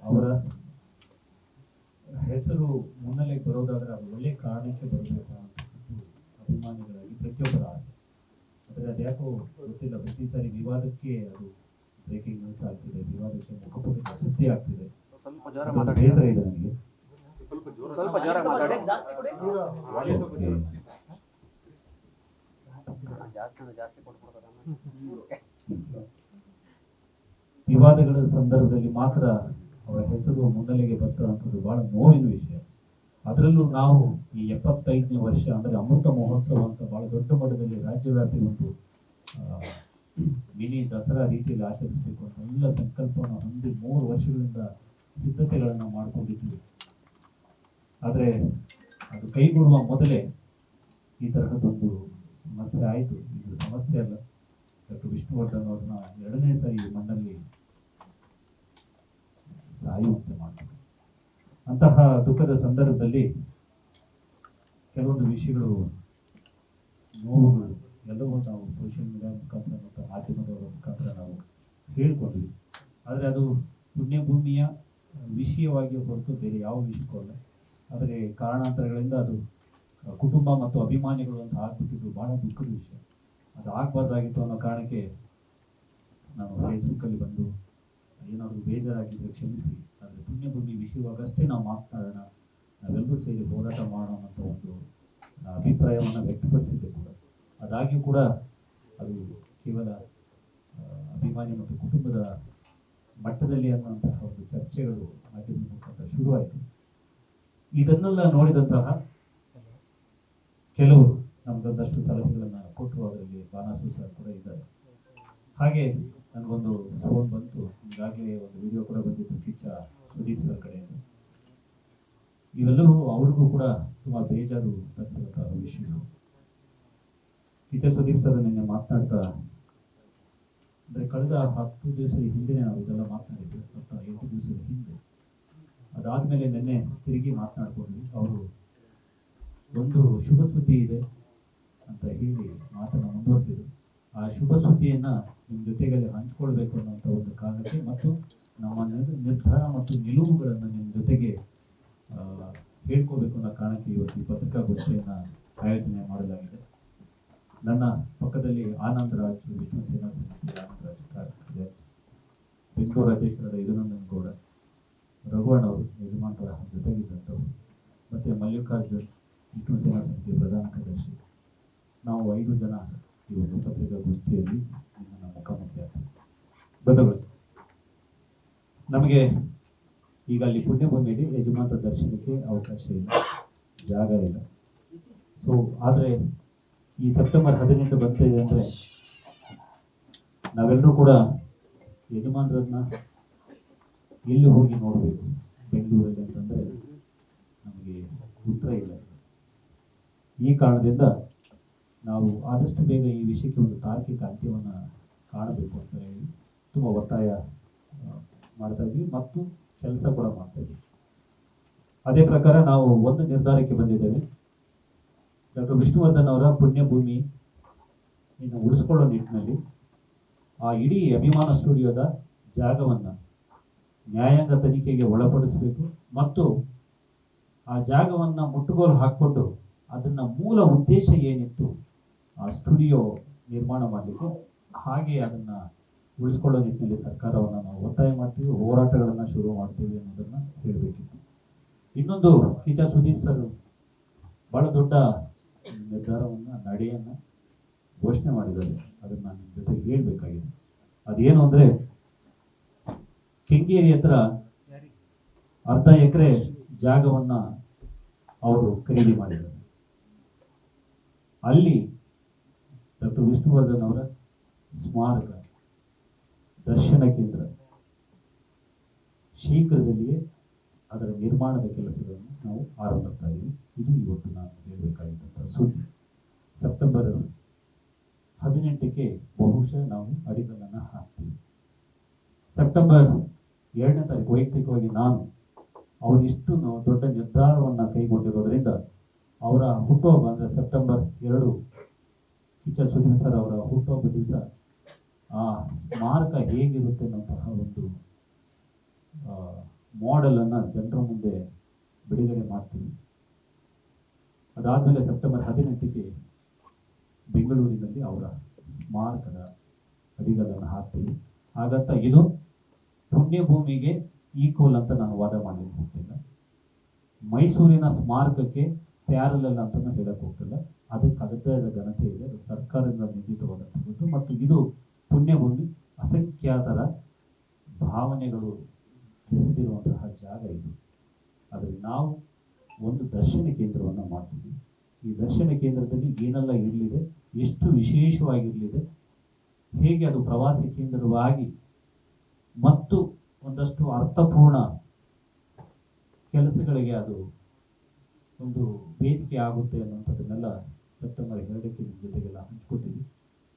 ಅವರ ಹೆಸರು ಮುನ್ನೆಲೆಗೆ ಬರೋದಾದ್ರೆ ಅದು ಒಳ್ಳೆ ಕಾರಣಕ್ಕೆ ಬರಬೇಕು ಅನ್ನೋದು ಅಭಿಮಾನಿಗಳಾಗಿ ಪ್ರತಿಯೊಬ್ಬರ ಆಸೆ. ಆದರೆ ಅದ್ಯಾಕೋ ಗೊತ್ತಿಲ್ಲ, ಪ್ರತಿ ಸಾರಿ ವಿವಾದಕ್ಕೆ ಅದು ಬ್ರೇಕಿಂಗ್ ನ್ಯೂಸ್ ಆಗ್ತಿದೆ, ವಿವಾದಕ್ಕೆ ಮುಖಪುಟ ಸುದ್ದಿ ಆಗ್ತಿದೆ. ಬೇಸರ ಇದೆ ನನಗೆ. ವಿವಾದಗಳ ಸಂದರ್ಭದಲ್ಲಿ ಮಾತ್ರ ಅವರ ಹೆಸರು ಮುನ್ನೆಲೆಗೆ ಬರ್ತದಂಥದ್ದು ಬಹಳ ನೋವಿನ ವಿಷಯ. ಅದರಲ್ಲೂ ನಾವು ಈ 75ನೇ ವರ್ಷ ಅಂದರೆ ಅಮೃತ ಮಹೋತ್ಸವ ಅಂತ ಬಹಳ ದೊಡ್ಡ ಮಟ್ಟದಲ್ಲಿ ರಾಜ್ಯವ್ಯಾಪಿ ಒಂದು ಮಿನಿ ದಸರಾ ರೀತಿಯಲ್ಲಿ ಆಚರಿಸಬೇಕು ಅಂತ ಎಲ್ಲ ಸಂಕಲ್ಪವನ್ನು ಹೊಂದಿ 3 ವರ್ಷಗಳಿಂದ ಸಿದ್ಧತೆಗಳನ್ನು ಮಾಡಿಕೊಂಡಿದ್ವಿ. ಆದರೆ ಅದು ಕೈಗೂಡುವ ಮೊದಲೇ ಈ ತರಹದೊಂದು ಸಮಸ್ಯೆ ಆಯಿತು. ಇದು ಸಮಸ್ಯೆ ಅಲ್ಲ, ಡಾಕ್ಟರ್ ವಿಷ್ಣುವರ್ಧನ್ ಅವ್ರನ್ನ 2ನೇ ಸಾರಿ ಮಣ್ಣಲ್ಲಿ ಸಾಯುವಂತೆ ಮಾಡ್ತಾರೆ. ಅಂತಹ ದುಃಖದ ಸಂದರ್ಭದಲ್ಲಿ ಕೆಲವೊಂದು ವಿಷಯಗಳು, ನೋವುಗಳು ಎಲ್ಲವೂ ನಾವು ಸೋಷಿಯಲ್ ಮೀಡಿಯಾ ಮುಖಾಂತರ ಮತ್ತು ಮಾಧ್ಯಮದವರ ಮುಖಾಂತರ ನಾವು ಹೇಳ್ಕೊಂಡ್ವಿ. ಆದರೆ ಅದು ಪುಣ್ಯಭೂಮಿಯ ವಿಷಯವಾಗಿ ಹೊರತು ಬೇರೆ ಯಾವ ವಿಷಯಕ್ಕೂ ಅಲ್ಲ. ಆದರೆ ಕಾರಣಾಂತರಗಳಿಂದ ಅದು ಕುಟುಂಬ ಮತ್ತು ಅಭಿಮಾನಿಗಳು ಅಂತ ಆಗ್ಬಿಟ್ಟಿದ್ದು ಬಹಳ ದುಃಖದ ವಿಷಯ. ಅದು ಆಗಬಾರ್ದಾಗಿತ್ತು ಅನ್ನೋ ಕಾರಣಕ್ಕೆ ನಾನು ಫೇಸ್ಬುಕ್ಕಲ್ಲಿ ಬಂದು ಏನಾದರೂ ಬೇಜಾರಾಗಿದ್ದರೆ ಕ್ಷಮಿಸಿ, ಆದರೆ ಪುಣ್ಯಭೂಮಿ ವಿಷಯವಾಗಷ್ಟೇ ನಾವು ಮಾತನಾಡೋಣ, ನಾವೆಲ್ಲರೂ ಸೇರಿ ಹೋರಾಟ ಮಾಡೋಣ ಅಂತ ಒಂದು ಅಭಿಪ್ರಾಯವನ್ನು ವ್ಯಕ್ತಪಡಿಸಿದ್ದೆ ಕೂಡ. ಅದಾಗಿಯೂ ಕೂಡ ಅದು ಕೇವಲ ಅಭಿಮಾನಿ ಮತ್ತು ಕುಟುಂಬದ ಮಟ್ಟದಲ್ಲಿ ಅನ್ನುವಂತಹ ಒಂದು ಚರ್ಚೆಗಳು ಮಾಧ್ಯಮದ ಮುಖಾಂತರ ಶುರುವಾಯಿತು. ಇದನ್ನೆಲ್ಲ ನೋಡಿದಂತಹ ಕೆಲವರು ನಮಗೊಂದಷ್ಟು ಸಲಹೆಗಳನ್ನು ಕೊಟ್ಟರು. ಅದರಲ್ಲಿ ಬಾನಾಸು ಸರ್ ಕೂಡ ಇದ್ದಾರೆ. ಹಾಗೆ ನನಗೊಂದು ಫೋನ್ ಬಂತು, ಈಗಾಗಲೇ ಒಂದು ವಿಡಿಯೋ ಕೂಡ ಬಂದಿತ್ತು ಕಿಚ್ಚ ಸುದೀಪ್ ಸರ್ ಕಡೆಯಿಂದ. ಇವೆಲ್ಲವೂ ಅವ್ರಿಗೂ ಕೂಡ ತುಂಬಾ ಬೇಜಾರು ತರಿಸಿದಂತಹ ವಿಷಯಗಳು. ಕಿಚ್ಚ ಸುದೀಪ್ ಸರ್ ನಿನ್ನೆ ಮಾತನಾಡ್ತಾ, ಅಂದರೆ ಕಳೆದ 10 ದಿವಸದ ಹಿಂದೆ ನಾವು ಇದೆಲ್ಲ ಮಾತನಾಡಿದ್ವಿ, 8 ದಿವಸದ ಹಿಂದೆ. ಅದಾದ್ಮೇಲೆ ನಿನ್ನೆ ತಿರುಗಿ ಮಾತನಾಡ್ಕೊಂಡ್ವಿ. ಅವರು ಒಂದು ಶುಭ ಸುದ್ದಿ ಇದೆ ಅಂತ ಹೇಳಿ ಮಾತನ್ನು ಮುಂದುವರಿಸಿದ್ರು. ಆ ಶುಭ ಸುದ್ದಿಯನ್ನ ನಿಮ್ಮ ಜೊತೆಗೆ ಹಂಚ್ಕೊಳ್ಬೇಕು ಅನ್ನೋಂಥ ಒಂದು ಕಾರಣಕ್ಕೆ ಮತ್ತು ನಮ್ಮ ನಿರ್ಧಾರ ಮತ್ತು ನಿಲುವುಗಳನ್ನು ನಿಮ್ಮ ಜೊತೆಗೆ ಹೇಳ್ಕೋಬೇಕು ಅನ್ನೋ ಕಾರಣಕ್ಕೆ ಇವತ್ತು ಈ ಪತ್ರಿಕಾಗೋಷ್ಠಿಯನ್ನು ಆಯೋಜನೆ ಮಾಡಲಾಗಿದೆ. ನನ್ನ ಪಕ್ಕದಲ್ಲಿ ಆನಂದ್ ರಾಜ್, ವಿಷ್ಣು ಸೇನಾ ಸಮಿತಿ ಆನಂದ್ ರಾಜ್, ಬೆಂಗಳೂರು ಅಧ್ಯಕ್ಷರಾದ ಯದುನಂದನ್ ಗೌಡ, ರಘುವಣ್ಣ ಅವರು ಯಜಮಾನರ ಜೊತೆಗಿದ್ದಂಥವ್ರು, ಮತ್ತು ಮಲ್ಲಿಕಾರ್ಜುನ್, ವಿಷ್ಣು ಸೇನಾ ಸಮಿತಿ ಪ್ರಧಾನ ಕಾರ್ಯದರ್ಶಿ, ನಾವು 5 ಜನ ಈ ಒಂದು ಪತ್ರಿಕಾಗೋಷ್ಠಿಯಲ್ಲಿ ನಿಮ್ಮನ್ನು ಮುಖಾಮುಖಿ ಆಗ್ತೀವಿ. ಬಂಧುಗಳು, ನಮಗೆ ಈಗ ಅಲ್ಲಿ ಪುಣ್ಯಭೂಮಿಯಲ್ಲಿ ಯಜಮಾನರ ದರ್ಶನಕ್ಕೆ ಅವಕಾಶ ಇಲ್ಲ, ಜಾಗ ಇಲ್ಲ. ಸೊ ಆದರೆ ಈ ಸೆಪ್ಟೆಂಬರ್ 18 ಬರ್ತಿದೆ ಅಂದರೆ ನಾವೆಲ್ಲರೂ ಕೂಡ ಯಜಮಾನರನ್ನ ಎಲ್ಲಿ ಹೋಗಿ ನೋಡಬೇಕು ಬೆಂಗಳೂರಲ್ಲಿ ಅಂತಂದರೆ ನಮಗೆ ಉತ್ತರ ಇಲ್ಲ. ಈ ಕಾರಣದಿಂದ ನಾವು ಆದಷ್ಟು ಬೇಗ ಈ ವಿಷಯಕ್ಕೆ ಒಂದು ತಾರ್ಕಿಕ ಅಂತ್ಯವನ್ನು ಕಾಣಬೇಕು ಅಂತ ಹೇಳಿ ತುಂಬ ಒತ್ತಾಯ ಮಾಡ್ತಾ ಇದ್ವಿ ಮತ್ತು ಕೆಲಸ ಕೂಡ ಮಾಡ್ತಾ ಇದ್ವಿ. ಅದೇ ಪ್ರಕಾರ ನಾವು ಒಂದು ನಿರ್ಧಾರಕ್ಕೆ ಬಂದಿದ್ದೇವೆ. ಡಾಕ್ಟರ್ ವಿಷ್ಣುವರ್ಧನ್ ಅವರ ಪುಣ್ಯಭೂಮಿ ಇನ್ನು ಉಳಿಸ್ಕೊಳ್ಳೋ ನಿಟ್ಟಿನಲ್ಲಿ ಆ ಇಡೀ ಅಭಿಮಾನ ಸ್ಟುಡಿಯೋದ ಜಾಗವನ್ನು ನ್ಯಾಯಾಂಗ ತನಿಖೆಗೆ ಒಳಪಡಿಸಬೇಕು ಮತ್ತು ಆ ಜಾಗವನ್ನು ಮುಟ್ಟುಗೋಲು ಹಾಕ್ಕೊಂಡು ಅದನ್ನ ಮೂಲ ಉದ್ದೇಶ ಏನಿತ್ತು ಆ ಸ್ಟುಡಿಯೋ ನಿರ್ಮಾಣ ಮಾಡಲಿಕ್ಕೆ, ಹಾಗೆ ಅದನ್ನ ಉಳಿಸ್ಕೊಳ್ಳೋ ನಿಟ್ಟಿನಲ್ಲಿ ಸರ್ಕಾರವನ್ನು ನಾವು ಒತ್ತಾಯ ಮಾಡ್ತೀವಿ, ಹೋರಾಟಗಳನ್ನು ಶುರು ಮಾಡ್ತೀವಿ ಅನ್ನೋದನ್ನ ಹೇಳಬೇಕಿತ್ತು. ಇನ್ನೊಂದು, ಕಿಚ್ಚ ಸುದೀಪ್ ಸರ್ ಬಹಳ ದೊಡ್ಡ ನಿರ್ಧಾರವನ್ನು ನಡೆಯನ್ನು ಘೋಷಣೆ ಮಾಡಿದ್ದಾರೆ. ಅದನ್ನ ನಾನು ನಿಮ್ಮ ಜೊತೆ ಹೇಳ್ಬೇಕಾಗಿದೆ. ಅದೇನು ಅಂದ್ರೆ, ಕೆಂಗೇರಿ ಹತ್ರ ಅರ್ಧ ಎಕರೆ ಜಾಗವನ್ನ ಅವರು ಖರೀದಿ ಮಾಡಿದ್ದಾರೆ. ಅಲ್ಲಿ ಡಾಕ್ಟರ್ ವಿಷ್ಣುವರ್ಧನ್ ಅವರ ಸ್ಮಾರಕ ದರ್ಶನ ಕೇಂದ್ರ ಶೀಘ್ರದಲ್ಲಿಯೇ ಅದರ ನಿರ್ಮಾಣದ ಕೆಲಸಗಳನ್ನು ನಾವು ಆರಂಭಿಸ್ತಾ ಇದ್ದೀವಿ. ಇದು ಇವತ್ತು ನಾನು ಹೇಳಬೇಕಾಗಿದ್ದಂಥ ಸುದ್ದಿ. ಸೆಪ್ಟೆಂಬರ್ 18ಕ್ಕೆ ಬಹುಶಃ ನಾವು ಅಡಿಗಲ್ಲನ್ನು ಹಾಕ್ತೀವಿ. ಸೆಪ್ಟೆಂಬರ್ 2ನೇ ತಾರೀಕು ವೈಯಕ್ತಿಕವಾಗಿ ನಾನು ಅವರಿಷ್ಟು ದೊಡ್ಡ ನಿರ್ಧಾರವನ್ನು ಕೈಗೊಂಡಿರೋದ್ರಿಂದ ಅವರ ಹುಟ್ಟುಹಬ್ಬ ಅಂದರೆ ಸೆಪ್ಟೆಂಬರ್ 2 ಕಿಚ್ಚ ಸುದೀಪ್ ಸರ್ ಅವರ ಹುಟ್ಟುಹಬ್ಬ ದಿವಸ ಆ ಸ್ಮಾರಕ ಹೇಗಿರುತ್ತೆ ಅನ್ನೋಂತಹ ಒಂದು ಮಾಡೆಲನ್ನು ಜನರ ಮುಂದೆ ಬಿಡುಗಡೆ ಮಾಡ್ತೀವಿ. ಅದಾದಮೇಲೆ ಸೆಪ್ಟೆಂಬರ್ 18ಕ್ಕೆ ಬೆಂಗಳೂರಿನಲ್ಲಿ ಅವರ ಸ್ಮಾರಕದ ಅಡಿಗಲ್ಲನ್ನು ಹಾಕ್ತೀವಿ. ಹಾಗಂತ ಇದು ಪುಣ್ಯಭೂಮಿಗೆ ಈಕ್ವಲ್ ಅಂತ ನಾನು ವಾದ ಮಾಡಲಿಕ್ಕೆ ಹೋಗ್ತಿಲ್ಲ. ಮೈಸೂರಿನ ಸ್ಮಾರಕಕ್ಕೆ ಪ್ಯಾರಲಲ್ ಅಂತಲೂ ಹೇಳಕ್ಕೆ ಹೋಗ್ತಿಲ್ಲ. ಅದಕ್ಕೆ ಅದರದೇ ಘನತೆ ಇದೆ. ಅದು ಸರ್ಕಾರದಿಂದ ನಿರ್ಮಿತವಾದಂಥದ್ದು ಮತ್ತು ಇದು ಪುಣ್ಯಭೂಮಿ. ಅಸಂಖ್ಯಾತರ ಭಾವನೆಗಳು ಬೆಸೆದಿರುವಂತಹ ಜಾಗ ಇದು. ಆದರೆ ನಾವು ಒಂದು ದರ್ಶನ ಕೇಂದ್ರವನ್ನು ಮಾಡ್ತೀವಿ. ಈ ದರ್ಶನ ಕೇಂದ್ರದಲ್ಲಿ ಏನೆಲ್ಲ ಇರಲಿದೆ, ಎಷ್ಟು ವಿಶೇಷವಾಗಿರಲಿದೆ, ಹೇಗೆ ಅದು ಪ್ರವಾಸಿ ಕೇಂದ್ರವಾಗಿ ಮತ್ತು ಒಂದಷ್ಟು ಅರ್ಥಪೂರ್ಣ ಕೆಲಸಗಳಿಗೆ ಅದು ಒಂದು ವೇದಿಕೆ ಆಗುತ್ತೆ ಅನ್ನುವಂಥದ್ದನ್ನೆಲ್ಲ ಸೆಪ್ಟೆಂಬರ್ 2ಕ್ಕೆ ನಿಮ್ಮ ಜೊತೆಗೆಲ್ಲ ಹಂಚ್ಕೋತೀವಿ.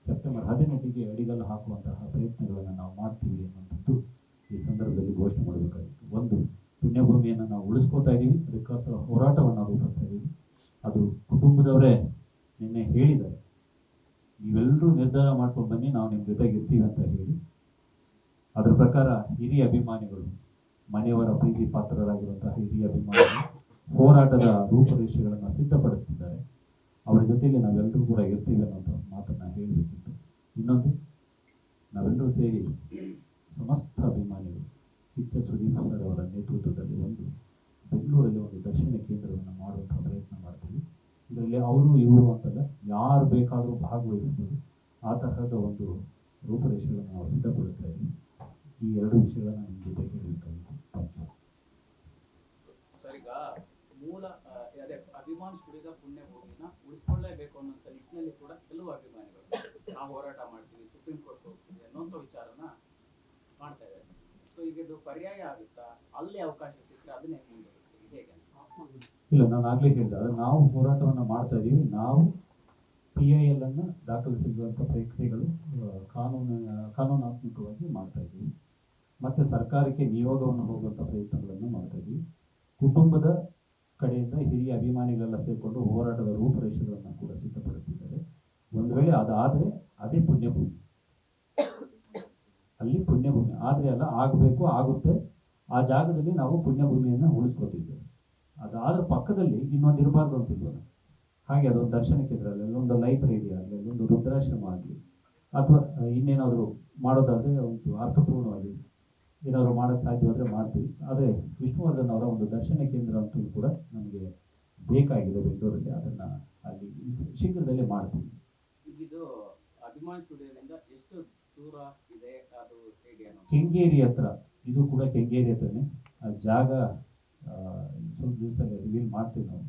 ಸೆಪ್ಟೆಂಬರ್ 18ಕ್ಕೆ ಅಡಿಗಲ್ಲು ಹಾಕುವಂತಹ ಪ್ರಯತ್ನಗಳನ್ನು ನಾವು ಮಾಡ್ತೀವಿ ಅನ್ನುವಂಥದ್ದು ಈ ಸಂದರ್ಭದಲ್ಲಿ ಘೋಷಣೆ ಮಾಡಬೇಕಾಗಿತ್ತು. ಒಂದು, ಪುಣ್ಯಭೂಮಿಯನ್ನು ನಾವು ಉಳಿಸ್ಕೋತಾ ಇದ್ದೀವಿ, ಅದಕ್ಕೋಸ್ಕರ ಹೋರಾಟವನ್ನು ರೂಪಿಸ್ತಾ ಇದ್ದೀವಿ. ಅದು ಕುಟುಂಬದವರೇ ನಿನ್ನೆ ಹೇಳಿದ್ದಾರೆ, ನೀವೆಲ್ಲರೂ ನಿರ್ಧಾರ ಮಾಡ್ಕೊಂಡು ಬನ್ನಿ, ನಾವು ನಿಮ್ಮ ಜೊತೆಗೆ ಇರ್ತೀವಿ ಅಂತ ಹೇಳಿ. ಅದರ ಪ್ರಕಾರ ಹಿರಿಯ ಅಭಿಮಾನಿಗಳು, ಮನೆಯವರ ಪ್ರೀತಿ ಪಾತ್ರರಾಗಿರುವಂತಹ ಹಿರಿಯ ಅಭಿಮಾನಿಗಳು ಹೋರಾಟದ ರೂಪರೇಷೆಗಳನ್ನು ಸಿದ್ಧಪಡಿಸ್ತಿದ್ದಾರೆ. ಅವರ ಜೊತೆಗೆ ನಾವೆಲ್ಲರೂ ಕೂಡ ಇರ್ತೀವಿ ಅನ್ನೋಂಥ ಮಾತನ್ನು ಹೇಳಬೇಕಿತ್ತು. ಇನ್ನೊಂದು, ನಾವೆಲ್ಲರೂ ಸೇರಿ ಸಮಸ್ತ ಅಭಿಮಾನಿಗಳು ಕಿಚ್ಚ ಸುದೀಪ್ ಸರ್ ಅವರ ನೇತೃತ್ವದಲ್ಲಿ ಬೆಂಗಳೂರಲ್ಲಿ ಒಂದು ದರ್ಶನ ಕೇಂದ್ರವನ್ನು ಮಾಡುವಂತಹ ಪ್ರಯತ್ನ ಮಾಡ್ತೀವಿ. ಇದರಲ್ಲಿ ಅವರು ಇವರು ಅಂತಲ್ಲ, ಯಾರು ಬೇಕಾದರೂ ಭಾಗವಹಿಸಬಹುದು. ಆ ತರಹದ ಒಂದು ರೂಪರೇಷೆಗಳನ್ನು ನಾವು ಸಿದ್ಧಪಡಿಸ್ತಾ ಇದ್ದೀವಿ. ಈ ಎರಡು ವಿಷಯಗಳನ್ನು ನಿಮ್ಮ ಜೊತೆ ಹೇಳಬೇಕಾಗಿತ್ತು. Thank you sir. ಈಗ ಮೂಲ ಅದೇ ಅಭಿಮಾನ್ ಸ್ಟುಡಿಯೋದ ಪುಣ್ಯಭೂಮಿನ ಉಳಿಸ್ಕೊಳ್ಳೇಬೇಕು ಅನ್ನೋಂಥ ನಿಟ್ಟಿನಲ್ಲಿ ಕೂಡ ಕೆಲವು ಅಭಿಮಾನಿಗಳು ನಾವು ಹೋರಾಟ ಮಾಡ್ತೀವಿ, ಸುಪ್ರೀಂ ಕೋರ್ಟ್ ಹೋಗ್ತೀವಿ ಅನ್ನೋಂಥ ವಿಚಾರನ ಮಾಡ್ತಾ ಇದ್ದಾರೆ. ಸೊ ಈಗ ಇದು ಪರ್ಯಾಯ ಆಗುತ್ತಾ? ಅಲ್ಲಿ ಅವಕಾಶ ಸಿಕ್ಕರೆ ಅದನ್ನೇ ಮುಂದುವರಿಸ್ತೀವಿ ಹೇಗೆ? ಇಲ್ಲ, ನಾನು ಆಗಲೇ ಹೇಳಿದೆ, ನಾವು ಹೋರಾಟವನ್ನು ಮಾಡ್ತಾ ಇದ್ದೀವಿ. ನಾವು PIL ಅನ್ನು ದಾಖಲಿಸಿರುವಂಥ ಪ್ರಕ್ರಿಯೆಗಳು ಕಾನೂನಾತ್ಮಕವಾಗಿ ಮಾಡ್ತಾ ಇದ್ದೀವಿ. ಮತ್ತು ಸರ್ಕಾರಕ್ಕೆ ನಿಯೋಗವನ್ನು ಹೋಗುವಂಥ ಪ್ರಯತ್ನಗಳನ್ನು ಮಾಡ್ತಾ ಇದ್ದೀವಿ. ಕುಟುಂಬದ ಕಡೆಯಿಂದ ಹಿರಿಯ ಅಭಿಮಾನಿಗಳೆಲ್ಲ ಸೇರಿಕೊಂಡು ಹೋರಾಟದ ರೂಪರೇಷೆಗಳನ್ನು ಕೂಡ ಸಿದ್ಧಪಡಿಸ್ತಿದ್ದಾರೆ. ಒಂದು ವೇಳೆ ಅದಾದರೆ ಅದೇ ಪುಣ್ಯಭೂಮಿ, ಅಲ್ಲಿ ಪುಣ್ಯಭೂಮಿ ಆದರೆ ಅಲ್ಲ, ಆಗಬೇಕು, ಆಗುತ್ತೆ. ಆ ಜಾಗದಲ್ಲಿ ನಾವು ಪುಣ್ಯಭೂಮಿಯನ್ನು ಉಳಿಸ್ಕೋತೀವಿ ಸರ್. ಅದಾದ್ರ ಪಕ್ಕದಲ್ಲಿ ಇನ್ನೊಂದು ಇರಬಾರ್ದು ಅಂತಿಲ್ವಲ್ಲ, ಹಾಗೆ ಅದೊಂದು ದರ್ಶನ ಕೇಂದ್ರ ಆಗಲಿ, ಅಲ್ಲೊಂದು ಲೈಬ್ರರಿ ಆಗಲಿ, ಅಲ್ಲೊಂದು ವೃದ್ಧಾಶ್ರಮ ಆಗಲಿ, ಅಥವಾ ಇನ್ನೇನಾದರೂ ಮಾಡೋದಾದರೆ ಒಂದು ಅರ್ಥಪೂರ್ಣವಾಗಿ ಏನಾದರೂ ಮಾಡೋಕ್ಕೆ ಸಾಧ್ಯವಾದರೆ ಮಾಡ್ತೀವಿ. ಆದರೆ ವಿಷ್ಣುವರ್ಧನ್ ಅವರ ಒಂದು ದರ್ಶನ ಕೇಂದ್ರ ಅಂತೂ ಕೂಡ ನಮಗೆ ಬೇಕಾಗಿದೆ ಬೆಂಗಳೂರಲ್ಲಿ. ಅದನ್ನು ಅಲ್ಲಿ ಶೀಘ್ರದಲ್ಲೇ ಮಾಡ್ತೀವಿ. ಇದು ಅಭಿಮಾನ್ ಸ್ಟುಡಿಯೋದಿಂದ ಎಷ್ಟು ದೂರ ಇದೆ, ಅದು ಹೇಗೆ? ಕೆಂಗೇರಿ ಹತ್ರ, ಇದು ಕೂಡ ಕೆಂಗೇರಿ ಹತ್ರನೇ. ಆ ಜಾಗ ಸ್ವಲ್ಪ ದಿವಸದಲ್ಲಿ ರಿವೀಲ್ ಮಾಡ್ತೀವಿ ನಾವು.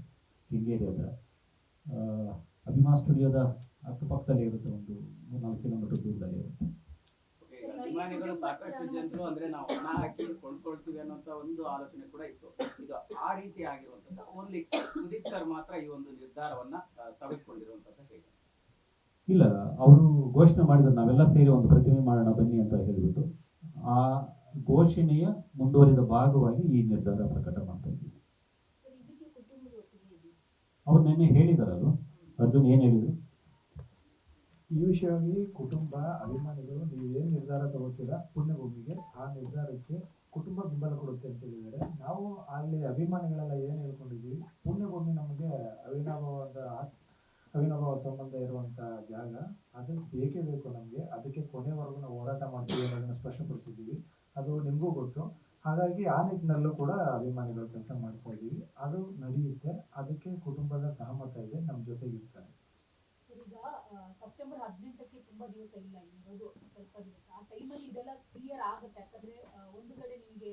ಕೆಂಗೇರಿ ಹತ್ರ ಅಭಿಮಾನ್ ಸ್ಟುಡಿಯೋದ ಅಕ್ಕಪಕ್ಕದಲ್ಲೇ ಇರುತ್ತೆ, ಒಂದು 3-4 ಕಿಲೋಮೀಟರ್ ದೂರದಲ್ಲಿ ಇರುತ್ತೆ. ಅಭಿಮಾನಿಗಳು ಸಾಕಷ್ಟು ಜನರು ಅಂದ್ರೆ ನಾವು ಹಣ ಹಾಕಿ ಕೊಂಡ್ಕೊಳ್ತೀವಿ ಅನ್ನೋಂತ ಒಂದು ಆಲೋಚನೆ ಕೂಡ ಇತ್ತು. ಇದು ಆ ರೀತಿ ಆಗಿರುವಂತದ್ದು ಓನ್ಲಿ ಸುದೀಪ್ ಸರ್ ಮಾತ್ರ ಈ ಒಂದು ನಿರ್ಧಾರವನ್ನ ತೆಗೆದುಕೊಂಡಿರುವಂತದ್ದು ಹೇಗೆ? ಇಲ್ಲ, ಅವರು ಘೋಷಣೆ ಮಾಡಿದ್ರು, ನಾವೆಲ್ಲ ಸೇರಿ ಒಂದು ಪ್ರತಿಮೆ ಮಾಡೋಣ ಬನ್ನಿ ಅಂತ ಹೇಳಿಬಿಟ್ಟು. ಆ ಘೋಷಣೆಯ ಮುಂದುವರಿದ ಭಾಗವಾಗಿ ಈ ನಿರ್ಧಾರ ಪ್ರಕಟ ಮಾಡ್ತಾ ಇದ್ದೀವಿ. ಅವ್ರು ನಿನ್ನೆ ಹೇಳಿದಾರಲ್ವ, ಅರ್ಜುನ್ ಏನು ಹೇಳಿದ್ರು? ಈ ವಿಷಯವಾಗಿ ಕುಟುಂಬ ಅಭಿಮಾನಿಗಳು ನೀವು ಏನು ನಿರ್ಧಾರ ತಗೋತೀರಾ ಪುಣ್ಯಭೂಮಿಗೆ, ಆ ನಿರ್ಧಾರಕ್ಕೆ ಕುಟುಂಬ ಬೆಂಬಲ ಕೊಡುತ್ತೆ ಅಂತ ಹೇಳಿದ್ದಾರೆ. ನಾವು ಅಲ್ಲಿ ಅಭಿಮಾನಿಗಳೆಲ್ಲ ಏನು ಹೇಳ್ಕೊಂಡಿದ್ದೀವಿ, ಪುಣ್ಯಭೂಮಿ ನಮಗೆ ಅವಿನಾಭಾವ ಸಂಬಂಧ ಇರುವಂಥ ಜಾಗ, ಅದು ಬೇಕೇ ಬೇಕು ನಮಗೆ. ಅದಕ್ಕೆ ಕೊನೆವರೆಗೂ ನಾವು ಹೋರಾಟ ಮಾಡ್ತೀವಿ ಅನ್ನೋದನ್ನು ಸ್ಪಷ್ಟಪಡಿಸಿದ್ದೀವಿ. ಅದು ನಿಮಗೂ ಗೊತ್ತು. ಹಾಗಾಗಿ ಆ ನಿಟ್ಟಿನಲ್ಲೂ ಕೂಡ ಅಭಿಮಾನಿಗಳು ಕೆಲಸ ಮಾಡ್ತಾ ಇದ್ದೀವಿ. ಅದು ನಡೆಯುತ್ತೆ. ಅದಕ್ಕೆ ಕುಟುಂಬದ ಸಹಮತ ಇದೆ, ನಮ್ಮ ಜೊತೆಗಿರ್ತಾರೆ. ಈಗ ಸೆಪ್ಟೆಂಬರ್ 18ಕ್ಕೆ ತುಂಬಾ ದಿವಸ ಇಲ್ಲ, ಇರೋದು ಸ್ವಲ್ಪ ದಿವಸ. ಆ ಟೈಮಲ್ಲಿ ಇದೆಲ್ಲ ಕ್ಲಿಯರ್ ಆಗುತ್ತೆ. ಯಾಕಂದ್ರೆ ಒಂದು ಕಡೆ ನಿಮಗೆ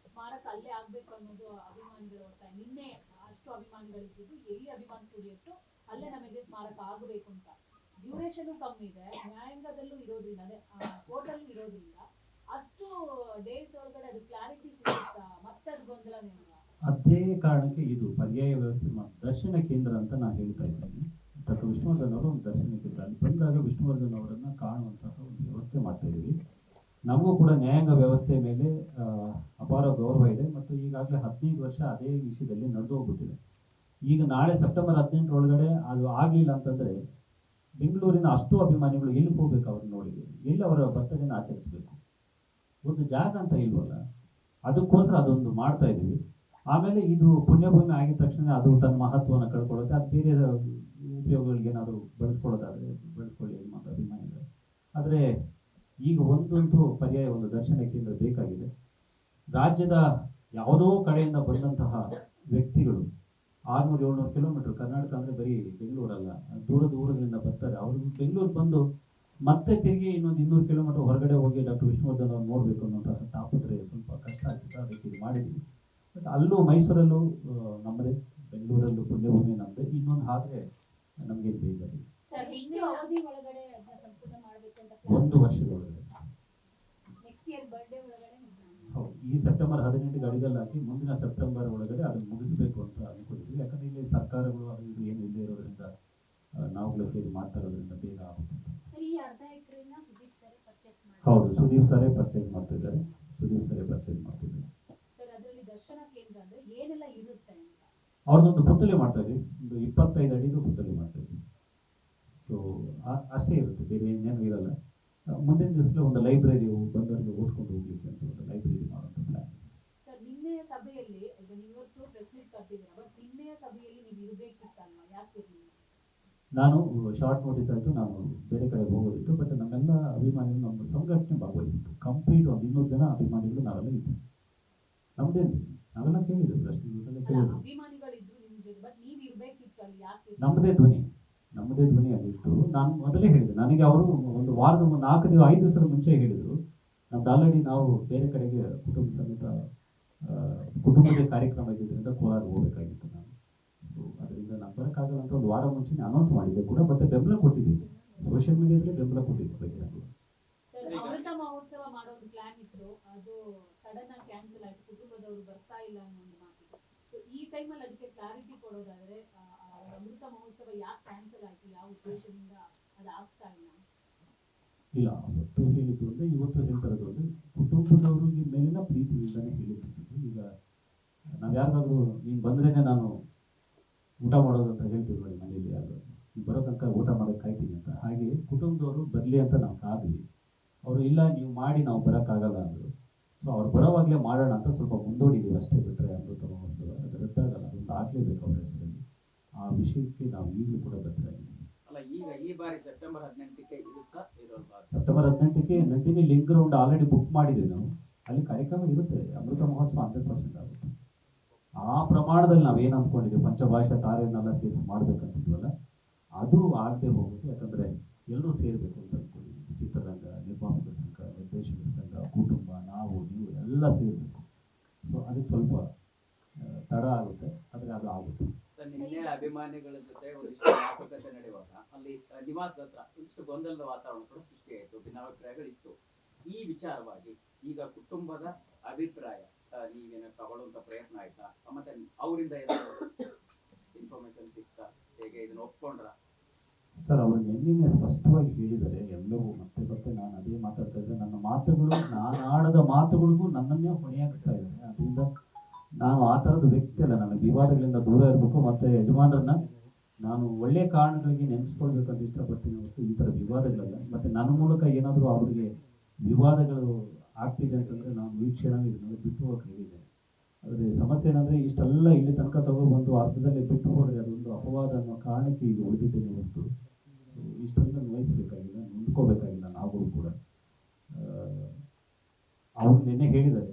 ಸ್ಮಾರಕ ಅಲ್ಲೇ ಆಗ್ಬೇಕು ಅನ್ನೋದು ಅಭಿಮಾನಿಗಳ ಒತ್ತಾಯ. ನಿನ್ನೆ ಅಷ್ಟು ಅಭಿಮಾನಿಗಳಿದ್ದು ಎಲ್ಲಿ ಅಭಿಮಾನ್ ಸ್ಟುಡಿಯೋ ಇತ್ತು ಅಲ್ಲೇ ನಮಗೆ ಸ್ಮಾರಕ ಆಗಬೇಕು ಅಂತ. ಡ್ಯೂರೇಷನ್ ಕಮ್ಮಿ ಇದೆ, ನ್ಯಾಯಾಂಗದಲ್ಲೂ ಇರೋದ್ರಿಂದ, ಅದೇ ಕೋರ್ಟಲ್ಲೂ ಇರೋದ್ರಿಂದ ಅಷ್ಟು ಡೇಸ್ ಒಳಗಡೆ ಅದು ಕ್ಲಾರಿಟಿ ಸಿಗುತ್ತಾ? ಮತ್ತೆ ಅದು ಗೊಂದಲನೇ ಇಲ್ಲ. ಅದೇ ಕಾರಣಕ್ಕೆ ಇದು ಪರ್ಯಾಯ ವ್ಯವಸ್ಥೆ ದರ್ಶನ ಕೇಂದ್ರ ಅಂತ ನಾನು ಹೇಳ್ತಾ ಇದ್ದೀನಿ. ಡಾಕ್ಟರ್ ವಿಷ್ಣುವರ್ಧನ್ ಅವರು ಒಂದು ದರ್ಶನ ಕೇಂದ್ರ, ಅಲ್ಲಿ ಬಂದಾಗ ವಿಷ್ಣುವರ್ಧನ್ ಅವರನ್ನು ಕಾಣುವಂತಹ ಒಂದು ವ್ಯವಸ್ಥೆ ಮಾಡ್ತಾ ಇದ್ದೀವಿ. ನಮಗೂ ಕೂಡ ನ್ಯಾಯಾಂಗ ವ್ಯವಸ್ಥೆ ಮೇಲೆ ಅಪಾರ ಗೌರವ ಇದೆ ಮತ್ತು ಈಗಾಗಲೇ 15 ವರ್ಷ ಅದೇ ವಿಷಯದಲ್ಲಿ ನಡೆದು ಹೋಗ್ಬಿಟ್ಟಿದೆ. ಈಗ ನಾಳೆ ಸೆಪ್ಟೆಂಬರ್ 18 ಒಳಗಡೆ ಅದು ಆಗಲಿಲ್ಲ ಅಂತಂದರೆ ಬೆಂಗಳೂರಿನ ಅಷ್ಟು ಅಭಿಮಾನಿಗಳು ಎಲ್ಲಿ ಹೋಗ್ಬೇಕು? ಅವ್ರನ್ನ ನೋಡಿ ಎಲ್ಲಿ ಅವರ ಬರ್ತಡೇನ ಆಚರಿಸಬೇಕು? ಒಂದು ಜಾಗ ಅಂತ ಇಲ್ವಲ್ಲ. ಅದಕ್ಕೋಸ್ಕರ ಅದೊಂದು ಮಾಡ್ತಾ ಇದ್ದೀವಿ. ಆಮೇಲೆ ಇದು ಪುಣ್ಯಭೂಮಿ ಆಗಿದ ತಕ್ಷಣ ಅದು ತನ್ನ ಮಹತ್ವವನ್ನು ಕಳ್ಕೊಳ್ಳುತ್ತೆ. ಅದು ಬೇರೆ ಉಪಯೋಗಗಳಿಗೆ ಏನಾದರೂ ಬಳಸ್ಕೊಳ್ಳೋದಾದರೆ ಬಳಸ್ಕೊಳ್ಳಿ ಯಜಮಾನ ಅಭಿಮಾನಿಗಳು. ಆದರೆ ಈಗ ಒಂದಂತೂ ಪರ್ಯಾಯ ಒಂದು ದರ್ಶನ ಕೇಂದ್ರ ಬೇಕಾಗಿದೆ. ರಾಜ್ಯದ ಯಾವುದೋ ಕಡೆಯಿಂದ ಬಂದಂತಹ ವ್ಯಕ್ತಿಗಳು 600-700 ಕಿಲೋಮೀಟರ್, ಕರ್ನಾಟಕ ಅಂದರೆ ಬರೀ ಬೆಂಗಳೂರಲ್ಲ, ದೂರದ ಊರುಗಳಿಂದ ಬರ್ತಾರೆ. ಅವರು ಬೆಂಗಳೂರು ಬಂದು ಮತ್ತೆ ತಿರುಗಿ ಇನ್ನೊಂದು 200 ಕಿಲೋಮೀಟರ್ ಹೊರಗಡೆ ಹೋಗಿ ಡಾಕ್ಟರ್ ವಿಷ್ಣುವರ್ಧನ್ ಅವ್ರು ನೋಡಬೇಕು ಅನ್ನೋಂತಹ ತಾಪತ್ರೆ ಸ್ವಲ್ಪ ಕಷ್ಟ ಆಗ್ತಿತ್ತು. ಅದಕ್ಕೆ ಇದು ಮಾಡಿದ್ವಿ. ಬಟ್ ಅಲ್ಲೂ ಮೈಸೂರಲ್ಲೂ ನಮ್ಮದೇ, ಬೆಂಗಳೂರಲ್ಲೂ ಪುಣ್ಯಭೂಮಿ ನಮ್ಮದೇ. ಇನ್ನೊಂದು ಆದರೆ ನಮಗೇನು ಬೇಜಾರಿಲ್ಲ. ಸರ್ ಎಷ್ಟು ಅವಧಿ ಒಳಗಡೆ ಅದನ್ನ ಸಂಪೂರ್ಣ ಮಾಡಬೇಕು ಅಂತ 1 ವರ್ಷದ ಒಳಗಡೆ. ನೆಕ್ಸ್ಟ್ ಇಯರ್ ಬರ್ಡೇ ಒಳಗಡೆ ಹೌದು, ಈ ಸೆಪ್ಟೆಂಬರ್ 18ಗೆ ಅಡಿಗಲ್ ಹಾಕಿ ಮುಂದಿನ ಸೆಪ್ಟೆಂಬರ್ ಒಳಗಡೆ ಅದನ್ನು ಮುಗಿಸಬೇಕು ಅಂತ ಅನ್ಕೊಂಡಿದ್ವಿ. ಯಾಕಂದರೆ ಇಲ್ಲಿ ಸರ್ಕಾರಗಳು ಅದು ಇದು ಏನು ಇಲ್ಲದೆ ಇರೋದ್ರಿಂದ ನಾವುಗಳೇ ಸೇರಿ ಮಾಡ್ತಾ ಇರೋದ್ರಿಂದ ಬೇಗ ಆಗುತ್ತೆ. ಸರ್ ಈ ಅರ್ಧ ಎಕರೆನ ಸುದೀಪ್ ಸರ್ ಪರ್ಚೇಸ್ ಮಾಡಿ. ಹೌದು, ಸುದೀಪ್ ಸರೇ ಪರ್ಚೇಸ್ ಮಾಡ್ತಿದ್ದಾರೆ. ಸರ್ ಅದರಲ್ಲಿ ದರ್ಶನ ಕೇಂದ್ರ ಅಂದ್ರೆ ಏನೆಲ್ಲ ಇರುತ್ತೆ ಅಂತ ಅವ್ರದ್ದೊಂದು ಪುತ್ತಳಿ ಮಾಡ್ತಾ ಇದ್ವಿ. ಒಂದು 25 ಅಡಿದು ಪುತ್ತಳಿ ಮಾಡ್ತಾ ಇದ್ವಿ. ಸೊ ಅಷ್ಟೇ ಇರುತ್ತೆ, ಬೇರೆ ಇನ್ನೇನು ಇರಲ್ಲ. ಮುಂದಿನ ದಿವಸದಲ್ಲಿ ಒಂದು ಲೈಬ್ರರಿ ಬಂದವರಿಗೆ ಓದ್ಕೊಂಡು ಹೋಗ್ಲಿಕ್ಕೆ ಅಂತ ಒಂದು ಲೈಬ್ರರಿ ಮಾಡುವಂಥ ಪ್ಲಾನ್. ಸರ್ ನಿನ್ನೆಯ ಸಭೆಯಲ್ಲಿ ಈಗ ನೀವತ್ತು ಪ್ರೆಸ್ ಮೀಟ್ ಕರೆದಿದ್ದೀರಾ, ಬಟ್ ನಿನ್ನೆಯ ಸಭೆಯಲ್ಲಿ ನೀವು ಇರಬೇಕಿತ್ತಲ್ವಾ, ಯಾಕೆ ಇರಲಿಲ್ಲ? ನಾನು ಶಾರ್ಟ್ ನೋಟಿಸ್ ಆಯಿತು, ನಾನು ಬೇರೆ ಕಡೆ ಹೋಗೋದಿತ್ತು. ಬಟ್ ನಮ್ಮೆಲ್ಲ ಅಭಿಮಾನಿಗಳು ನಮ್ಮ ಸಂಘಟನೆ ಭಾಗವಹಿಸಿತ್ತು. ಕಂಪ್ಲೀಟ್ ಒಂದು 200 ಜನ ಅಭಿಮಾನಿಗಳು ನಾವೆಲ್ಲ ಇದ್ವಿ. ನಮ್ದೇನು ನಾವೆಲ್ಲ ಕೇಳಿದ್ರು, ಪ್ರಶ್ನೆಗಳೆಲ್ಲ ಕೇಳಿದ್ರು. ಅಭಿಮಾನಿಗಳಿದ್ರು ನಿಮ್ ಜೊತೆ, ಬಟ್ ನೀವು ಇರಬೇಕಿತ್ತಲ್ಲ, ಯಾಕೆ? ನಮ್ಮದೇ ಧ್ವನಿ ಅಲ್ಲಿತ್ತು. ನಾನು ಮೊದಲೇ ಹೇಳಿದೆ, ನನಗೆ ಅವರು ಒಂದು ವಾರದ 5 ದಿವಸದ ಮುಂಚೆ ಹೇಳಿದರು, ನಮ್ದು ಆಲ್ರೆಡಿ ನಾವು ಬೇರೆ ಕಡೆಗೆ ಕುಟುಂಬ ಸಮೇತ ಕುಟುಂಬದ ಕಾರ್ಯಕ್ರಮ ಇದ್ದಿದ್ದರಿಂದ ಕೋಲಾರ ಹೋಗಬೇಕಾಗಿತ್ತು ನಾನು. ಸೊ ಅದರಿಂದ ನಾನು ಬರೋಕ್ಕಾಗಲ್ಲ ಅಂತ ಒಂದು ವಾರ ಮುಂಚೆನೇ ಅನೌನ್ಸ್ ಮಾಡಿದ್ದೆ ಕೂಡ, ಮತ್ತೆ ಬೆಂಬಲ ಕೊಟ್ಟಿದ್ದೀವಿ, ಸೋಷಿಯಲ್ ಮೀಡಿಯಾದಲ್ಲಿ ಬೆಂಬಲ ಕೊಟ್ಟಿದ್ದೆ ಬಹಿರಂಗ. ಅಮೃತ ಮಹೋತ್ಸವ ಮಾಡೋ ಒಂದು ಪ್ಲಾನ್ ಇತ್ತು, ಅದು ಸಡನ್ ಆಗಿ ಕ್ಯಾನ್ಸಲ್ ಆಯ್ತು, ಕುಟುಂಬದವರು ಬರ್ತಾ ಇಲ್ಲ ಅನ್ನೋ ಒಂದು ಮಾತಿದೆ. ಸೊ ಈ ಟೈಮಲ್ಲಿ ಅದಕ್ಕೆ ಕ್ಲಾರಿಟಿ ಕೊಡೋದಾದ್ರೆ ಅಮೃತ ಮಹೋತ್ಸವ ಯಾಕೆ ಕ್ಯಾನ್ಸಲ್ ಆಯ್ತು, ಯಾವ ಉದ್ದೇಶದಿಂದ ಅದು ಆಗ್ತಾ ಇಲ್ಲ? ಇಲ್ಲ, ಅವತ್ತು ಹೇಳಿದ್ದು ಅಂದರೆ ಇವತ್ತು ಹೇಳ್ತಾರದು ಅಂದರೆ ಕುಟುಂಬದವರಿಗೆ ಮೇಲಿನ ಪ್ರೀತಿಯಿಂದನೇ ಹೇಳಿದ್ದು. ಈಗ ನಾವು ಯಾರಿಗಾದ್ರೂ ನೀನು ಬಂದ್ರೇನೆ ನಾನು ಊಟ ಮಾಡೋದು ಅಂತ ಹೇಳ್ತೀವಿ ನೋಡಿ, ಮನೆಯಲ್ಲಿ ಯಾರು ನೀವು ಬರೋ ತನಕ ಊಟ ಮಾಡೋಕ್ಕೆ ಕಾಯ್ತೀನಿ ಅಂತ. ಹಾಗೆ ಕುಟುಂಬದವರು ಬರಲಿ ಅಂತ ನಾವು ಕಾದ್ವಿ. ಅವರು ಇಲ್ಲ ನೀವು ಮಾಡಿ ನಾವು ಬರೋಕ್ಕಾಗಲ್ಲ ಅಂದರು. ಸೊ ಅವ್ರು ಬರೋವಾಗಲೇ ಮಾಡೋಣ ಅಂತ ಸ್ವಲ್ಪ ಮುಂದೂಡಿದ್ದೀವಿ ಅಷ್ಟೇ, ಬಿಟ್ಟರೆ ಅಮೃತ ಮಹೋತ್ಸವ ಅದು ರದ್ದಾಗಲ್ಲ, ಅದೊಂದು ಆಗಲೇಬೇಕು ಅವ್ರ ಹೆಸರಲ್ಲಿ. ಆ ವಿಷಯಕ್ಕೆ ನಾವು ಈಗಲೂ ಕೂಡ ಬದ್ಧರಾಗಿದ್ದೀವಿ. ಅಲ್ಲ, ಈಗ ಈ ಬಾರಿ ಸೆಪ್ಟೆಂಬರ್ 18ಕ್ಕೆ ಇರುತ್ತಾ ಇರೋಲ್ವಾ? ಸೆಪ್ಟೆಂಬರ್ 18ಕ್ಕೆ ನಂದಿನಿ ಲಿಂಕ್ ಗ್ರೌಂಡ್ ಆಲ್ರೆಡಿ ಬುಕ್ ಮಾಡಿದ್ದೀವಿ ನಾವು. ಅಲ್ಲಿ ಕಾರ್ಯಕ್ರಮ ಇರುತ್ತೆ, ಅಮೃತ ಮಹೋತ್ಸವ 100% ಆಗುತ್ತೆ. ಆ ಪ್ರಮಾಣದಲ್ಲಿ ನಾವೇನು ಅಂದ್ಕೊಂಡಿದ್ದೀವಿ, ಪಂಚಭಾಷಾ ತಾರೆಯನ್ನೆಲ್ಲ ಸೇರಿಸಿ ಮಾಡಬೇಕಂತಿದ್ವಲ್ಲ, ಅದು ಆಗದೆ ಹೋಗುತ್ತೆ. ಯಾಕಂದರೆ ಎಲ್ಲರೂ ಸೇರಬೇಕು ಅಂತ ಅಂದ್ಕೊಂಡಿದ್ದೀವಿ. ಚಿತ್ರರಂಗ, ನಿರ್ಮಾಪಕರ ಸಂಘ, ನಿರ್ದೇಶಕರ ಸಂಘ, ಕುಟುಂಬ, ನಾವು ನೀವು ಎಲ್ಲ ಸೇರಬೇಕು. ಸೊ ಅದಕ್ಕೆ ಸ್ವಲ್ಪ ತಡ ಆಗುತ್ತೆ, ಆದರೆ ಅದು ಆಗುತ್ತೆ. ಸರ್, ನಿನ್ನೆ ಅಭಿಮಾನಿಗಳ ಜೊತೆ ಒಂದಿಷ್ಟು ಮಾತುಕತೆ ನಡೆಯುವಾಗ ಅಲ್ಲಿ ನಿವಾಸದ ಹತ್ರ ಒಂದಿಷ್ಟು ಗೊಂದಲದ ವಾತಾವರಣ ಕೂಡ ಸೃಷ್ಟಿಯಾಯಿತು, ಭಿನ್ನಾಭಿಪ್ರಾಯಗಳಿತ್ತು. ಈ ವಿಚಾರವಾಗಿ ಈಗ ಕುಟುಂಬದ ಅಭಿಪ್ರಾಯ ನೀವೇನೋ ತಗೊಳ್ಳುವಂತ ಪ್ರಯತ್ನ ಆಯ್ತಾ? ಮತ್ತೆ ಅವರಿಂದ ಏನಾದ್ರು ಇನ್ಫಾರ್ಮೇಶನ್ ಸಿಗ್ತಾ? ಹೇಗೆ ಇದನ್ನ ಒಪ್ಕೊಂಡ್ರ? ಸರ್, ಅವರು ನಿನ್ನೆ ಸ್ಪಷ್ಟವಾಗಿ ಹೇಳಿದ್ದಾರೆ ಎಲ್ಲವೂ. ಮತ್ತೆ ನಾನು ಅದೇ ಮಾತಾಡ್ತಾ ಇದ್ದೆ. ನನ್ನ ಮಾತುಗಳು, ನಾನು ಆಡದ ಮಾತುಗಳಿಗೂ ನನ್ನನ್ನೇ ಹೊಣೆಯಾಗಿಸ್ತಾ ಇದ್ದಾರೆ. ಅದರಿಂದ ನಾನು ಆ ಥರದ ವ್ಯಕ್ತಿ ಅಲ್ಲ. ನಾನು ವಿವಾದಗಳಿಂದ ದೂರ ಇರಬೇಕು, ಮತ್ತು ಯಜಮಾನರನ್ನ ನಾನು ಒಳ್ಳೆಯ ಕಾರಣಗಳಿಗೆ ನೆನೆಸ್ಕೊಳ್ಬೇಕಂತ ಇಷ್ಟಪಡ್ತೀನಿ ಹೊರತು ಈ ಥರ ವಿವಾದಗಳಲ್ಲ. ಮತ್ತು ನನ್ನ ಮೂಲಕ ಏನಾದರೂ ಅವರಿಗೆ ವಿವಾದಗಳು ಆಗ್ತಿದೆ ಅಂತಂದರೆ ನಾನು ವೀಕ್ಷಣೆ ಇದನ್ನೆಲ್ಲ ಬಿಟ್ಟು ಹೋಗಕ್ಕೆ ಹೇಳಿದ್ದೇನೆ. ಆದರೆ ಸಮಸ್ಯೆ ಏನಂದರೆ ಇಷ್ಟೆಲ್ಲ ಇಲ್ಲಿ ತನಕ ತಗೊಬಂದು ಅರ್ಧದಲ್ಲೇ ಬಿಟ್ಟು ಹೋದರೆ ಅದೊಂದು ಅಪವಾದ ಅನ್ನೋ ಕಾರಣಕ್ಕೆ ಈಗ ಉಳಿದಿದ್ದೇನೆ ಹೊರತು ಇಷ್ಟೆಲ್ಲ ನೋಯಿಸಬೇಕಾಗಿಲ್ಲ, ನೊಂದ್ಕೋಬೇಕಾಗಿಲ್ಲ ನಾವುಗಳು ಕೂಡ. ಅವ್ರು ನಿನ್ನೆ ಹೇಳಿದ್ದಾರೆ,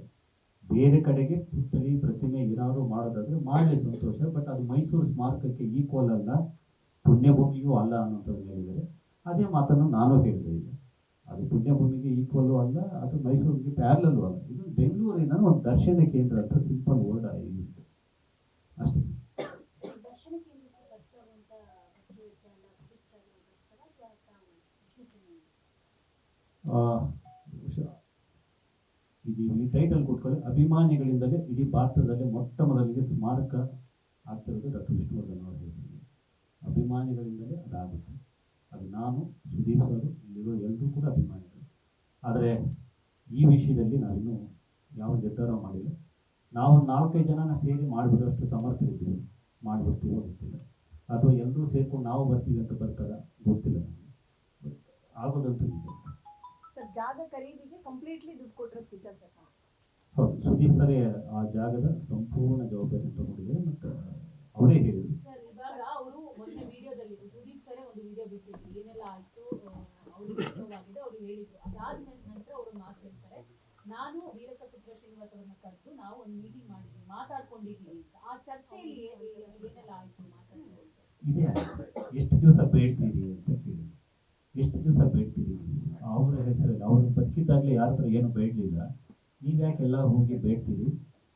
ಬೇರೆ ಕಡೆಗೆ ಪುತ್ಥಳಿ ಪ್ರತಿಮೆ ಏನಾದರೂ ಮಾಡೋದಾದರೆ ಮಾಡಲಿ, ಸಂತೋಷ. ಬಟ್ ಅದು ಮೈಸೂರು ಸ್ಮಾರಕಕ್ಕೆ ಈಕ್ವಲ್ ಅಲ್ಲ, ಪುಣ್ಯಭೂಮಿಗೂ ಅಲ್ಲ ಅನ್ನೋಂಥದ್ದು ಹೇಳಿದ್ದಾರೆ. ಅದೇ ಮಾತನ್ನು ನಾನು ಹೇಳಿದೆ. ಈಗ ಅದು ಪುಣ್ಯಭೂಮಿಗೆ ಈಕ್ವಲ್ಲು ಅಲ್ಲ, ಅದು ಮೈಸೂರಿಗೆ ಪ್ಯಾರಲಲ್ಲೂ ಅಲ್ಲ. ಇದು ಬೆಂಗಳೂರಿನ ಒಂದು ದರ್ಶನ ಕೇಂದ್ರ ಅಂತ ಸಿಂಪಲ್ ವರ್ಡ್ ಆಗಿರುತ್ತೆ ಅಷ್ಟೇ. ದರ್ಶನ ಕೇಂದ್ರಕ್ಕೆ ಖರ್ಚಾಗುವಂತ ಇದು ಈ ಟೈಟಲ್ ಕೊಟ್ಕೊಳ್ಳಿ, ಅಭಿಮಾನಿಗಳಿಂದಲೇ ಇಡೀ ಭಾರತದಲ್ಲಿ ಮೊಟ್ಟ ಮೊದಲಿಗೆ ಸ್ಮಾರಕ ಆಗ್ತಿರೋದು ಡಾಕ್ಟರ್ ವಿಷ್ಣುವರ್ಧನ್ ಅವರ ಹೆಸರಿಗೆ. ಅಭಿಮಾನಿಗಳಿಂದಲೇ ಅದಾಗುತ್ತೆ. ಅದು ನಾನು, ಸುದೀಪ್ ಸರ್, ಇಲ್ಲಿರೋ ಎಲ್ಲರೂ ಕೂಡ ಅಭಿಮಾನಿಗಳು. ಆದರೆ ಈ ವಿಷಯದಲ್ಲಿ ನಾವಿನ್ನೂ ಯಾವ ನಿರ್ಧಾರ ಮಾಡಿಲ್ಲ. ನಾವು 4-5 ಜನನ ಸೇರಿ ಮಾಡಿಬಿಡೋಷ್ಟು ಸಮರ್ಥರಿದ್ದೀವಿ, ಮಾಡಿಬಿಡ್ತೀವೋ ಗೊತ್ತಿಲ್ಲ. ಅಥವಾ ಎಲ್ಲರೂ ಸೇರ್ಕೊಂಡು ನಾವು ಬರ್ತೀವಿ ಅಂತ ಬರ್ತಾರ ಗೊತ್ತಿಲ್ಲ. ಆಗೋದಂತೂ ಇದೆ. ಸರ್, ಜಾಗ ಖರೀದಿಗೆ ಕಂಪ್ಲೀಟ್ಲಿ ದುಡ್ಡು ಕೊಟ್ಟರೆ ನಿಜ ಸರ್? ಹೌದು, ಸುದೀಪ್ ಸರೇ ಆ ಜಾಗದ ಸಂಪೂರ್ಣ ಜವಾಬ್ದಾರಿ ತಗೊಂಡಿದ್ದಾರೆ ಮತ್ತು ಅವರೇ ಹೇಳಿದರು. ಸರ್ ಇವಾಗ ಅವರು ಮೊನ್ನೆ ವಿಡಿಯೋದಲ್ಲಿ ಸುದೀಪ್ ಸರೇ ಒಂದು ವಿಡಿಯೋ ಬಿಟ್ಟಿದ್ರು, ಏನೆಲ್ಲ ಆಯ್ತು ಅವ್ರಿಗೆ ಆಗಿದೆ ಅವರು ಹೇಳಿದ್ರು. ಅದಾದ ನಂತರ ಅವರು ಮಾತು ಹೇಳ್ತಾರೆ, ನಾನು ವೀರಸಪುತ್ರ ಶ್ರೀನಿವಾಸ್ ಅವರನ್ನ ಕರೆದು ನಾವು ಒಂದು ಮೀಟಿಂಗ್ ಮಾಡಿದ್ವಿ, ಮಾತಾಡ್ಕೊಂಡಿದ್ದೀವಿ ಅಂತ. ಆ ಚರ್ಚೆಯಲ್ಲಿ ಏನೆಲ್ಲ ಆಯ್ತು ಮಾತಾಡ್ತೀವಿ ಇದೇ ಎಷ್ಟು ದಿವಸ ಬೇಡ್ತೀರಿ ಅಂತ ಕೇಳಿ, ಎಷ್ಟು ದಿವಸ ಬೇಡ್ತೀರಿ ನೀವು? ಅವರ ಹೆಸರಲ್ಲಿ ಅವರು ಬದುಕಿದ್ದಾಗಲೇ ಯಾರ ಹತ್ರ ಏನು ಬೇಡಲಿಲ್ಲ, ನೀವು ಯಾಕೆಲ್ಲ ಹೋಗಿ ಬೇಡ್ತೀರಿ,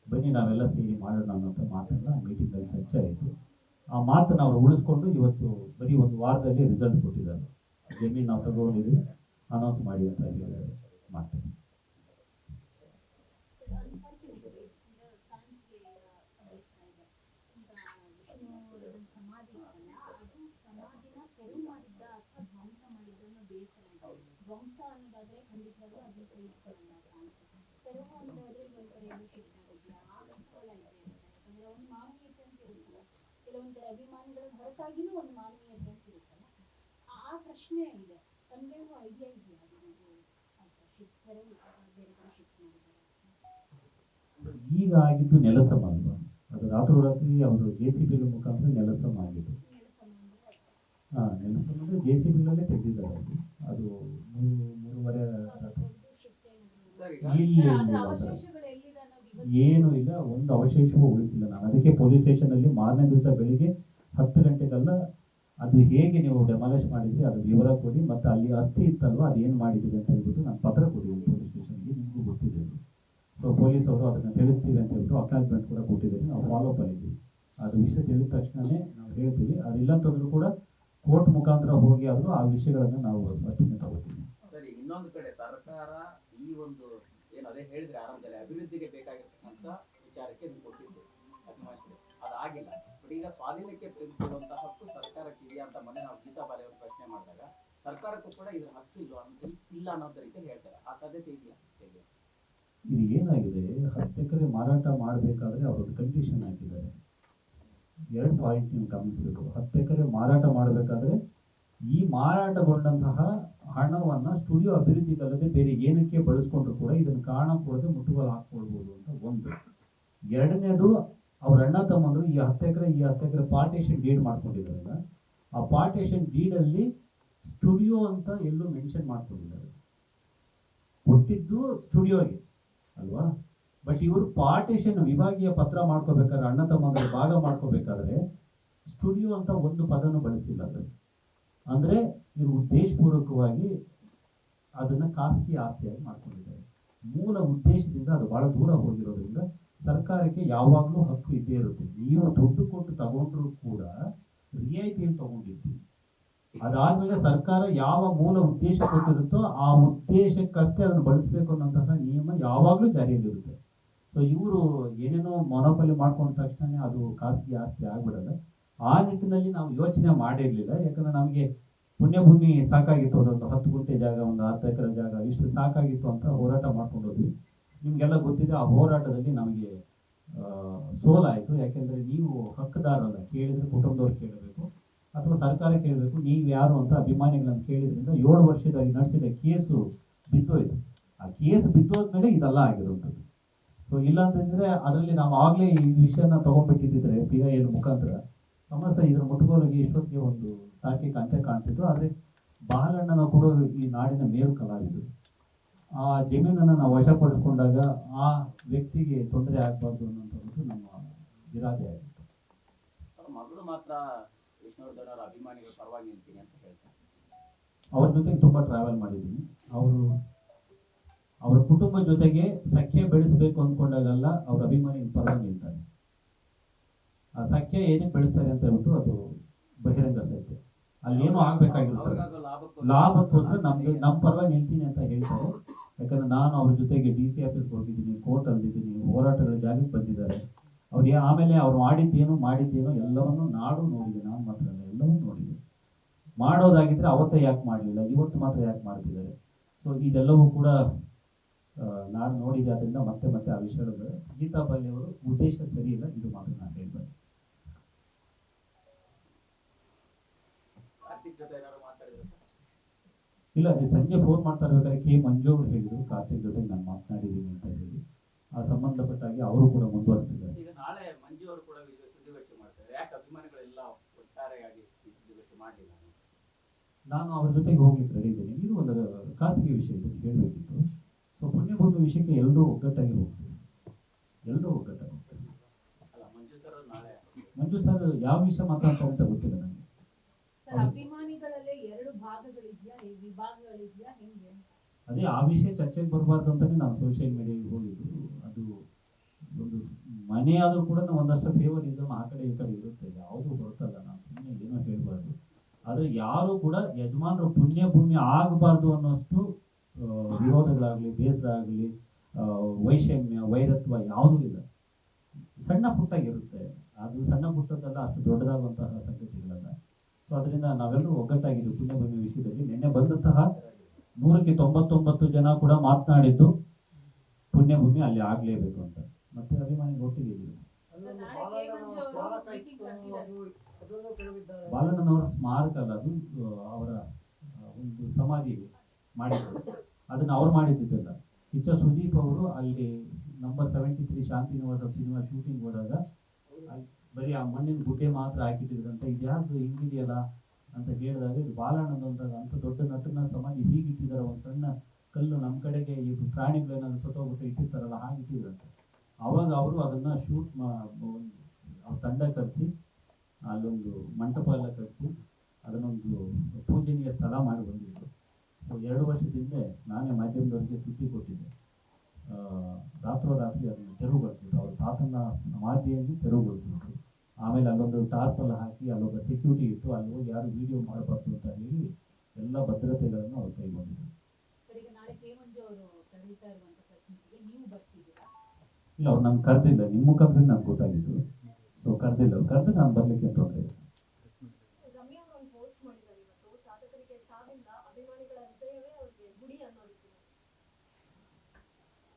ಬನ್ನಿ ನಾವೆಲ್ಲ ಸೇರಿ ಮಾಡೋಣ ಅನ್ನೋಂಥ ಮಾತನ್ನು ಮೀಟಿಂಗಲ್ಲಿ ಚರ್ಚೆ ಆಯಿತು. ಆ ಮಾತನ್ನು ಅವರು ಉಳಿಸ್ಕೊಂಡು ಇವತ್ತು ಬರೀ ಒಂದು ವಾರದಲ್ಲಿ ರಿಸಲ್ಟ್ ಕೊಟ್ಟಿದ್ದಾರೆ. ಜಮೀನು ನಾವು ತಗೊಂಡಿದ್ದೀವಿ, ಅನೌನ್ಸ್ ಮಾಡಿ ಅಂತ ಹೇಳಿದ್ದಾರೆ ಮಾತು. ಧ್ವಂಸ ಅನ್ನೋದಾದ್ರೆ ಖಂಡಿತವಾಗ್ಲೂ ಅದನ್ನ ಕೈ ಇಟ್ಕೊಳ್ಳಲ್ಲ ತೆರವು ಅನ್ನೋದಾದ್ರೆ ಒಂದ್ ಕಡೆ ಎಲ್ಲ ಶಿಫ್ಟ್ ಆಗಿದ್ಯಾ ಆಗಲ್ಲ ಇದ್ದೇ ಇರುತ್ತೆ. ಯಾಕಂದ್ರೆ ಒಂದು ಮಾನವೀಯತೆ ಅಂತ ಇರುತ್ತಲ್ಲ, ಕೆಲವೊಂದು ಅಭಿಮಾನಿಗಳು ಹೊರತಾಗಿನೂ ಒಂದು ಮಾನವೀಯತೆ ಅಂತ ಇರುತ್ತಲ್ಲ, ಆ ಪ್ರಶ್ನೆ ಇದೆ. ತಮ್ಗೇನೋ ಐಡಿಯಾ ಇದೆಯಾ ಅದು ಅಂತ ಶಿಫ್ಟ್ ತೆರವು ಬೇರೆ ಕಡೆ ಶಿಫ್ಟ್ ಮಾಡಿದ್ದಾರೆ? ಈಗ ಆಗಿದ್ದು ನೆಲಸಮ ಅಲ್ವಾ, ಅದು ರಾತ್ರೋರಾತ್ರಿ ಅವರು JCB ಮುಖಾಂತರ ನೆಲಸಮ ಆಗಿದ್ದು. ನೆಲಸಮ ಅಂದರೆ JCBಗಳಲ್ಲೇ ತೆಗೆದಿದ್ದಾರೆ. ಅದು 3:30 ಏನು ಇಲ್ಲ, ಒಂದು ಅವಶೇಷವೂ ಉಳಿಸಿಲ್ಲ. ನಾನು ಅದಕ್ಕೆ ಪೊಲೀಸ್ ಸ್ಟೇಷನಲ್ಲಿ ಮಾರನೇ ದಿವಸ ಬೆಳಿಗ್ಗೆ 10 ಗಂಟೆಗೆಲ್ಲ ಅದು ಹೇಗೆ ನೀವು ಡೆಮಾಲಿಷ್ ಮಾಡಿದ್ರಿ ಅದು ವಿವರ ಕೊಡಿ, ಮತ್ತು ಅಲ್ಲಿ ಅಸ್ಥಿ ಇತ್ತಲ್ವ ಅದೇನು ಮಾಡಿದ್ರಿ ಅಂತ ಹೇಳ್ಬಿಟ್ಟು ನಾನು ಪತ್ರ ಕೊಟ್ಟಿದ್ದೀನಿ ಪೊಲೀಸ್ ಸ್ಟೇಷನ್ಗೆ, ನಿಮಗೂ ಗೊತ್ತಿದೆ ಅದು. ಸೊ ಪೊಲೀಸ್ ಅವರು ಅದನ್ನು ತಿಳಿಸ್ತೀವಿ ಅಂತ ಹೇಳ್ಬಿಟ್ಟು ಅಕ್ನಾಲಜ್ಮೆಂಟ್ ಕೂಡ ಕೊಟ್ಟಿದ್ದಾರೆ, ನಾವು ಫಾಲೋ ಅಪ್ ಆಗಿದ್ದೀವಿ. ಅದು ವಿಷಯ ತಿಳಿದ ತಕ್ಷಣವೇ ನಾವು ಹೇಳ್ತೀವಿ, ಅದಿಲ್ಲ ಅಂತಂದ್ರೂ ಕೂಡ ಕೋರ್ಟ್ ಮುಖಾಂತರ ಹೋಗಿ ಆದರೂ ಆ ವಿಷಯಗಳನ್ನು ನಾವು ಸ್ಪಷ್ಟನೆ ತಗೋತೀವಿ. ಸರಿ, ಇನ್ನೊಂದು ಕಡೆ ಸರ್ಕಾರ ಈ ಒಂದು ಏನು ಅದೇ ಹೇಳಿದ್ರೆ ಆರಂಭದಲ್ಲಿ ಅಭಿವೃದ್ಧಿಗೆ ಬೇಕಾಗಿರ್ತಕ್ಕಂಥ ವಿಚಾರಕ್ಕೆ ನೀವು ಕೊಟ್ಟಿದ್ದು ಅಭಿಮಾನಿಗಳು, ಅದಾಗಿಲ್ಲ. ಬಟ್ ಈಗ ಸ್ವಾಧೀನಕ್ಕೆ ತೆಗೆದುಕೊಳ್ಳುವಂತಹ ಹಕ್ಕು ಸರ್ಕಾರಕ್ಕೆ ಇದೆಯಾ ಅಂತ ಮೊನ್ನೆ ನಾವು ಗೀತಾ ಬಾಲೆ ಅವರು ಪ್ರಶ್ನೆ ಮಾಡಿದಾಗ ಸರ್ಕಾರಕ್ಕೂ ಕೂಡ ಇದ್ರ ಹಕ್ಕು ಇಲ್ಲ ಅನ್ನೋದ ರೀತಿಯಲ್ಲಿ ಹೇಳ್ತಾರೆ. ಆ ಸಾಧ್ಯತೆ ಇದೆಯಾ? ಹೇಗೆ ಇದು ಏನಾಗಿದೆ, 10 ಎಕರೆ ಮಾರಾಟ ಮಾಡಬೇಕಾದ್ರೆ ಅವರೊಂದು ಕಂಡೀಷನ್ ಹಾಕಿದ್ದಾರೆ. 2 ಪಾಯಿಂಟ್ ನೀವು ಗಮನಿಸಬೇಕು. 10 ಎಕರೆ ಮಾರಾಟ ಮಾಡಬೇಕಾದ್ರೆ ಈ ಮಾರಾಟಗೊಂಡಂತಹ ಹಣವನ್ನು ಸ್ಟುಡಿಯೋ ಅಭಿವೃದ್ಧಿಗಲ್ಲದೆ ಬೇರೆ ಏನಕ್ಕೆ ಬಳಸ್ಕೊಂಡ್ರು ಕೂಡ ಇದನ್ನು ಕಾರಣ ಕೊಡದೆ ಮುಟ್ಟುಗೋಲು ಹಾಕ್ಕೊಳ್ಬೋದು ಅಂತ ಒಂದು. ಎರಡನೇದು, ಅವ್ರ ಅಣ್ಣ ತಮ್ಮಂದ್ರು ಈ 10 ಎಕರೆ ಪಾರ್ಟೇಷನ್ ಡೀಡ್ ಮಾಡ್ಕೊಂಡಿದ್ದಾರಲ್ಲ, ಆ ಪಾರ್ಟೇಷನ್ ಡೀಡಲ್ಲಿ ಸ್ಟುಡಿಯೋ ಅಂತ ಎಲ್ಲೂ ಮೆನ್ಷನ್ ಮಾಡ್ಕೊಂಡಿದ್ದಾರೆ. ಕೊಟ್ಟಿದ್ದು ಸ್ಟುಡಿಯೋಗೆ ಅಲ್ವಾ, ಬಟ್ ಇವರು ಪಾರ್ಟೇಷನ್ ವಿಭಾಗೀಯ ಪತ್ರ ಮಾಡ್ಕೋಬೇಕಾದ್ರೆ ಅಣ್ಣ ತಮ್ಮಂದ್ರೆ ಭಾಗ ಮಾಡ್ಕೋಬೇಕಾದ್ರೆ ಸ್ಟುಡಿಯೋ ಅಂತ ಒಂದು ಪದನು ಬಳಸಿಲ್ಲ ಅದರಲ್ಲಿ. ಅಂದರೆ ಇವರು ಉದ್ದೇಶಪೂರ್ವಕವಾಗಿ ಅದನ್ನು ಖಾಸಗಿ ಆಸ್ತಿಯಾಗಿ ಮಾಡ್ಕೊಂಡಿದ್ದಾರೆ. ಮೂಲ ಉದ್ದೇಶದಿಂದ ಅದು ಬಹಳ ದೂರ ಹೋಗಿರೋದ್ರಿಂದ ಸರ್ಕಾರಕ್ಕೆ ಯಾವಾಗಲೂ ಹಕ್ಕು ಇದ್ದೇ ಇರುತ್ತೆ. ನೀವು ದುಡ್ಡು ಕೊಟ್ಟು ತಗೊಂಡ್ರು ಕೂಡ ರಿಯಾಯಿತಿಯಲ್ಲಿ ತಗೊಂಡಿರ್ತೀವಿ, ಅದಾದ್ಮೇಲೆ ಸರ್ಕಾರ ಯಾವ ಮೂಲ ಉದ್ದೇಶ ಕೊಟ್ಟಿರುತ್ತೋ ಆ ಉದ್ದೇಶಕ್ಕಷ್ಟೇ ಅದನ್ನು ಬಳಸಬೇಕು ಅನ್ನೋಂತಹ ನಿಯಮ ಯಾವಾಗಲೂ ಜಾರಿಯಲ್ಲಿರುತ್ತೆ. ಸೊ ಇವರು ಏನೇನೋ ಮೊನೋಪಲಿ ಮಾಡ್ಕೊಂಡ ತಕ್ಷಣ ಅದು ಖಾಸಗಿ ಆಸ್ತಿ ಆಗ್ಬಿಡಲ್ಲ. ಆ ನಿಟ್ಟಿನಲ್ಲಿ ನಾವು ಯೋಚನೆ ಮಾಡಿರಲಿಲ್ಲ. ಯಾಕಂದ್ರೆ ನಮಗೆ ಪುಣ್ಯಭೂಮಿ ಸಾಕಾಗಿತ್ತು, ಅದೊಂದು 10 ಗುಂಟೆ ಜಾಗ, ಒಂದು 10 ಎಕರೆ ಜಾಗ, ಇಷ್ಟು ಸಾಕಾಗಿತ್ತು ಅಂತ ಹೋರಾಟ ಮಾಡ್ಕೊಂಡು ಹೋದ್ವಿ. ನಿಮಗೆಲ್ಲ ಗೊತ್ತಿದೆ, ಆ ಹೋರಾಟದಲ್ಲಿ ನಮಗೆ ಸೋಲಾಯಿತು. ಯಾಕೆಂದರೆ ನೀವು ಹಕ್ಕುದಾರಲ್ಲ, ಕೇಳಿದರೆ ಕುಟುಂಬದವ್ರು ಕೇಳಬೇಕು ಅಥವಾ ಸರ್ಕಾರ ಕೇಳಬೇಕು, ನೀವು ಯಾರು ಅಂತ ಅಭಿಮಾನಿಗಳನ್ನು ಕೇಳಿದ್ರಿಂದ 7 ವರ್ಷದಲ್ಲಿ ನಡೆಸಿದ ಕೇಸು ಬಿದ್ದೋಯ್ತು. ಆ ಕೇಸು ಬಿದ್ದೋದ್ಮೇಲೆ ಇದೆಲ್ಲ ಆಗಿರುವಂಥದ್ದು. ಸೊ ಇಲ್ಲಾಂತಂದರೆ ಅದರಲ್ಲಿ ನಾವು ಆಗಲೇ ಈ ವಿಷಯನ ತೊಗೊಂಡ್ಬಿಟ್ಟಿದ್ದರೆ PIL ಮುಖಾಂತರ ಸಮಸ್ತ ಇದರ ಮುಟ್ಟುಗೋಲಿಗೆ ಇಷ್ಟೊತ್ತಿಗೆ ಒಂದು ತಾರ್ಕಿಕ ಅಂತ್ಯ ಕಾಣ್ತಿತ್ತು. ಆದರೆ ಬಾಲಣ್ಣನ ಕೂಡ ಈ ನಾಡಿನ ಮೇರು ಕಲಾವಿದರು. ಆ ಜಮೀನನ್ನು ನಾವು ವಶಪಡಿಸ್ಕೊಂಡಾಗ ಆ ವ್ಯಕ್ತಿಗೆ ತೊಂದರೆ ಆಗಬಾರ್ದು ಅನ್ನೋಂಥದ್ದು ನಮ್ಮ ಇರಾದೆ ಆಗಿತ್ತು. ಮಗಳು ಮಾತ್ರ ವಿಷ್ಣುವರ್ಧನ್ ಅವರ ಅಭಿಮಾನಿಗಳ ಪರವಾಗಿ ನಿಲ್ತೀನಿ ಅಂತ ಹೇಳ್ತಾರೆ. ಅವ್ರ ಜೊತೆಗೆ ತುಂಬ ಟ್ರಾವೆಲ್ ಮಾಡಿದ್ದೀನಿ. ಅವರ ಕುಟುಂಬ ಜೊತೆಗೆ ಸಖ್ಯ ಬೆಳೆಸಬೇಕು ಅಂದ್ಕೊಂಡಾಗಲ್ಲ ಅವ್ರ ಅಭಿಮಾನಿಗಳ ಪರವಾಗಿ ನಿಲ್ತಾರೆ. ಆ ಸಖ್ಯ ಏನಕ್ಕೆ ಬೆಳೆಸ್ತಾರೆ ಅಂತ ಹೇಳ್ಬಿಟ್ಟು ಅದು ಬಹಿರಂಗ ಸತ್ಯ. ಅಲ್ಲಿ ಏನೋ ಆಗ್ಬೇಕಾಗಿರುತ್ತೆ, ಲಾಭಕ್ಕೋಸ್ಕರ ನಮ್ಮ ಪರವಾಗಿ ನಿಲ್ತೀನಿ ಅಂತ ಹೇಳ್ತಾರೆ. ಯಾಕಂದ್ರೆ ನಾನು ಅವ್ರ ಜೊತೆಗೆ DC ಆಫೀಸ್ಗೆ ಹೋಗಿದ್ದೀನಿ, ಕೋರ್ಟ್ ಅಲ್ಲಿದ್ದೀನಿ, ಹೋರಾಟಗಳ ಜಾಗಕ್ಕೆ ಬಂದಿದ್ದಾರೆ. ಆಮೇಲೆ ಅವ್ರು ಮಾಡಿದ್ದೇನು ಎಲ್ಲವನ್ನೂ ನಾಡು ನೋಡಿದೆ, ನಾನು ಮಾತ್ರ ಅಲ್ಲ ಎಲ್ಲವನ್ನೂ ನೋಡಿದೆ. ಮಾಡೋದಾಗಿದ್ರೆ ಅವತ್ತೇ ಯಾಕೆ ಮಾಡಲಿಲ್ಲ, ಇವತ್ತು ಮಾತ್ರ ಯಾಕೆ ಮಾಡ್ತಿದ್ದಾರೆ? ಸೊ ಇದೆಲ್ಲವೂ ಕೂಡ ನಾನು ನೋಡಿದೆ. ಅದರಿಂದ ಮತ್ತೆ ಆ ವಿಷಯಗಳು ಗೀತಾ ಬಾಲಿ ಅವರು ಉದ್ದೇಶ ಸರಿ ಇಲ್ಲ, ಇದು ಮಾತ್ರ ನಾನು ಹೇಳ್ಬಾರ್ದು. ಇಲ್ಲ, ಸಂಜೆ ಫೋನ್ ಮಾಡ್ತಾ ಇರ್ಬೇಕಾದ್ರೆ K. ಮಂಜು ಅವರು ಹೇಳಿದ್ರು ಕಾರ್ತಿಕ್ ಜೊತೆಗೆ ನಾನು ಮಾತನಾಡಿದ್ದೀನಿ ಅಂತ ಹೇಳಿ. ಆ ಸಂಬಂಧಪಟ್ಟಾಗಿ ಅವರು ಕೂಡ ಮುಂದುವರಿಸ್ತಿದ್ದಾರೆ. ಈಗ ನಾಳೆ ಮಂಜು ಅವರು ಕೂಡ ಸುದ್ದಿಗೋಷ್ಠಿ ಮಾಡ್ತಾರೆ, ಯಾಕೆ ಅಭಿಮಾನಿಗಳೆಲ್ಲ ಒಟ್ಟಾರೆಯಾಗಿ ಈ ಸುದ್ದಿಗೋಷ್ಠಿ ಮಾಡಲಿಲ್ಲ? ನಾನು ಅವ್ರ ಜೊತೆಗೆ ಹೋಗ್ಲಿಕ್ಕೆ ರೆಡಿ ಇದ್ದೀನಿ. ಇದು ಒಂದು ಖಾಸಗಿ ವಿಷಯ, ಇದನ್ನು ಹೇಳಬೇಕಿತ್ತು. ಸೊ ಪುಣ್ಯಭೂಮಿ ವಿಷಯಕ್ಕೆ ಎಲ್ಲರೂ ಒಗ್ಗಟ್ಟಾಗಿ ಹೋಗ್ತೀವಿ, ಎಲ್ಲರೂ ಒಗ್ಗಟ್ಟಾಗಿ ಹೋಗ್ತೀವಿ. ಅಲ್ಲ, ಮಂಜು ಸರ್ ನಾಳೆ ಮಂಜು ಸರ್ ಯಾವ ವಿಷಯ ಮಾತಾಡ್ತಾರೆ ಅಂತ ಗೊತ್ತಿಲ್ಲ ನನಗೆ. ಸರ್, ಅಭಿಮಾನಿಗಳಲ್ಲೇ ಎರಡು ಭಾಗಗಳಿದ್ಯಾ, ವಿಭಾಗಗಳಿದ್ಯಾ, ಹೆಂಗೆ? ಅದೇ ಆ ವಿಷಯ ಚರ್ಚೆಗೆ ಬರಬಾರ್ದು ಅಂತಾನೆ ನಾನು ಸೋಷಿಯಲ್ ಮೀಡಿಯಾಗೆ ಹೋಗಿದ್ದು. ಅದು ಒಂದು ಮನೆ ಆದರೂ ಕೂಡ ಒಂದಷ್ಟು ಫೇವರಿಸಮ್ ಆ ಕಡೆ ಈ ಕಡೆ ಇರುತ್ತೆ, ಯಾವುದೂ ಬರ್ತಲ್ಲ. ನಾನು ಸುಮ್ಮನೆ ಏನೋ ಹೇಳಬಾರ್ದು. ಆದರೆ ಯಾರು ಕೂಡ ಯಜಮಾನರು ಪುಣ್ಯಭೂಮಿ ಆಗಬಾರ್ದು ಅನ್ನೋಷ್ಟು ವಿರೋಧಗಳಾಗಲಿ, ಬೇಸರ ಆಗಲಿ, ವೈಷಮ್ಯ, ವೈರತ್ವ ಯಾವುದೂ ಇಲ್ಲ. ಸಣ್ಣ ಪುಟ್ಟಾಗಿರುತ್ತೆ, ಅದು ಸಣ್ಣ ಪುಟ್ಟದ್ದಲ್ಲ, ಅಷ್ಟು ದೊಡ್ಡದಾಗುವಂತಹ ಸಂಗತಿಗಳಲ್ಲ. ಸೊ ಅದರಿಂದ ನಾವೆಲ್ಲರೂ ಒಗ್ಗಟ್ಟಾಗಿದ್ದೀವಿ ಪುಣ್ಯಭೂಮಿ ವಿಷಯದಲ್ಲಿ. ನಿನ್ನೆ ಬಂದಂತಹ 199 ಜನ ಕೂಡ ಮಾತನಾಡಿದ್ದು ಪುಣ್ಯಭೂಮಿ ಅಲ್ಲಿ ಆಗಲೇಬೇಕು ಅಂತ. ಮತ್ತೆ ಅಭಿಮಾನಿ ಒಟ್ಟಿಗೆ ಇದ್ದೀವಿ. ಬಾಲಣ್ಣನವರ ಸ್ಮಾರಕ ಅಲ್ಲ, ಅದು ಅವರ ಒಂದು ಸಮಾಧಿ ಮಾಡಿದ್ರು. ಅದನ್ನ ಅವ್ರು ಮಾಡಿದ್ದಿದ್ದಲ್ಲ. ಕಿಚ್ಚ ಸುದೀಪ್ ಅವರು ಅಲ್ಲಿ ನಂಬರ್ 73 ಶಾಂತಿನಿವಾಸ ಸಿನಿಮಾ ಶೂಟಿಂಗ್ ಹೋದಾಗ ಬರೀ ಆ ಮಣ್ಣಿನ ಗುಡ್ಡೆ ಮಾತ್ರ ಹಾಕಿಟ್ಟಿದ್ರಂತ. ಇದ್ಯಾವುದು ಹಿಂಗಿದೆಯಲ್ಲ ಅಂತ ಹೇಳಿದಾಗ, ಇದು ಬಾಲಣ್ಣನ ಅಂತ ದೊಡ್ಡ ನಟನ ಸಮಾಧಿ ಹೀಗಿಟ್ಟಿದ್ದಾರೆ, ಒಂದು ಸಣ್ಣ ಕಲ್ಲು ನಮ್ಮ ಕಡೆಗೆ ಈ ಪ್ರಾಣಿಗಳೇನಾದ್ರು ಸತ್ತೋಗ್ಬಿಟ್ಟು ಇಟ್ಟಿರ್ತಾರಲ್ಲ ಹಾಗೆ ಇಟ್ಟಿದ್ರಂತೆ. ಅವಾಗ ಅವರು ಅದನ್ನ ಶೂಟ್ ಅವ್ರ ತಂಡ ಕರೆಸಿ ಅಲ್ಲೊಂದು ಮಂಟಪ ಎಲ್ಲ ಕಟ್ಟಿಸಿ ಅದನ್ನೊಂದು ಪೂಜನೀಯ ಸ್ಥಳ ಮಾಡಿ ಬಂದಿದ್ರು. ಸೊ 2 ವರ್ಷದ ನಾನೇ ಮಾಧ್ಯಮದವರಿಗೆ ಸುದ್ದಿ ಕೊಟ್ಟಿದ್ದೆ. ರಾತ್ರೋರಾತ್ರಿ ಅದನ್ನು ತೆರವುಗೊಳಿಸ್ಬಿಟ್ಟು ಅವ್ರ ತಾತನ ಸಮಾಧಿಯಲ್ಲಿ ತೆರವುಗೊಳಿಸ್ಬಿಟ್ರು. ಆಮೇಲೆ ಅಲ್ಲೊಂದು ಟಾರ್ಪಲ್ ಹಾಕಿ ಅಲ್ಲೊಬ್ಬ ಸೆಕ್ಯೂರಿಟಿ ಇಟ್ಟು ಅಲ್ಲಿ ಹೋಗಿ ಯಾರು ವಿಡಿಯೋ ಮಾಡಬಾರ್ದು ಅಂತ ಹೇಳಿ ಎಲ್ಲ ಭದ್ರತೆಗಳನ್ನು ಅವ್ರು ಕೈಗೊಂಡಿದ್ರು. ಇಲ್ಲ, ಅವ್ರು ನಾನು ಕರೆದಿಲ್ಲ, ನಿಮ್ಮ ಮುಖಾಂತರ ನಂಗೆ ಗೊತ್ತಾಗಿದ್ದು. ಸೊ ಕರೆದಿಲ್ಲ, ಕರೆದು ನಾನು ಬರ್ಲಿಕ್ಕೆ ತೊಂದರೆ ಇಲ್ಲ.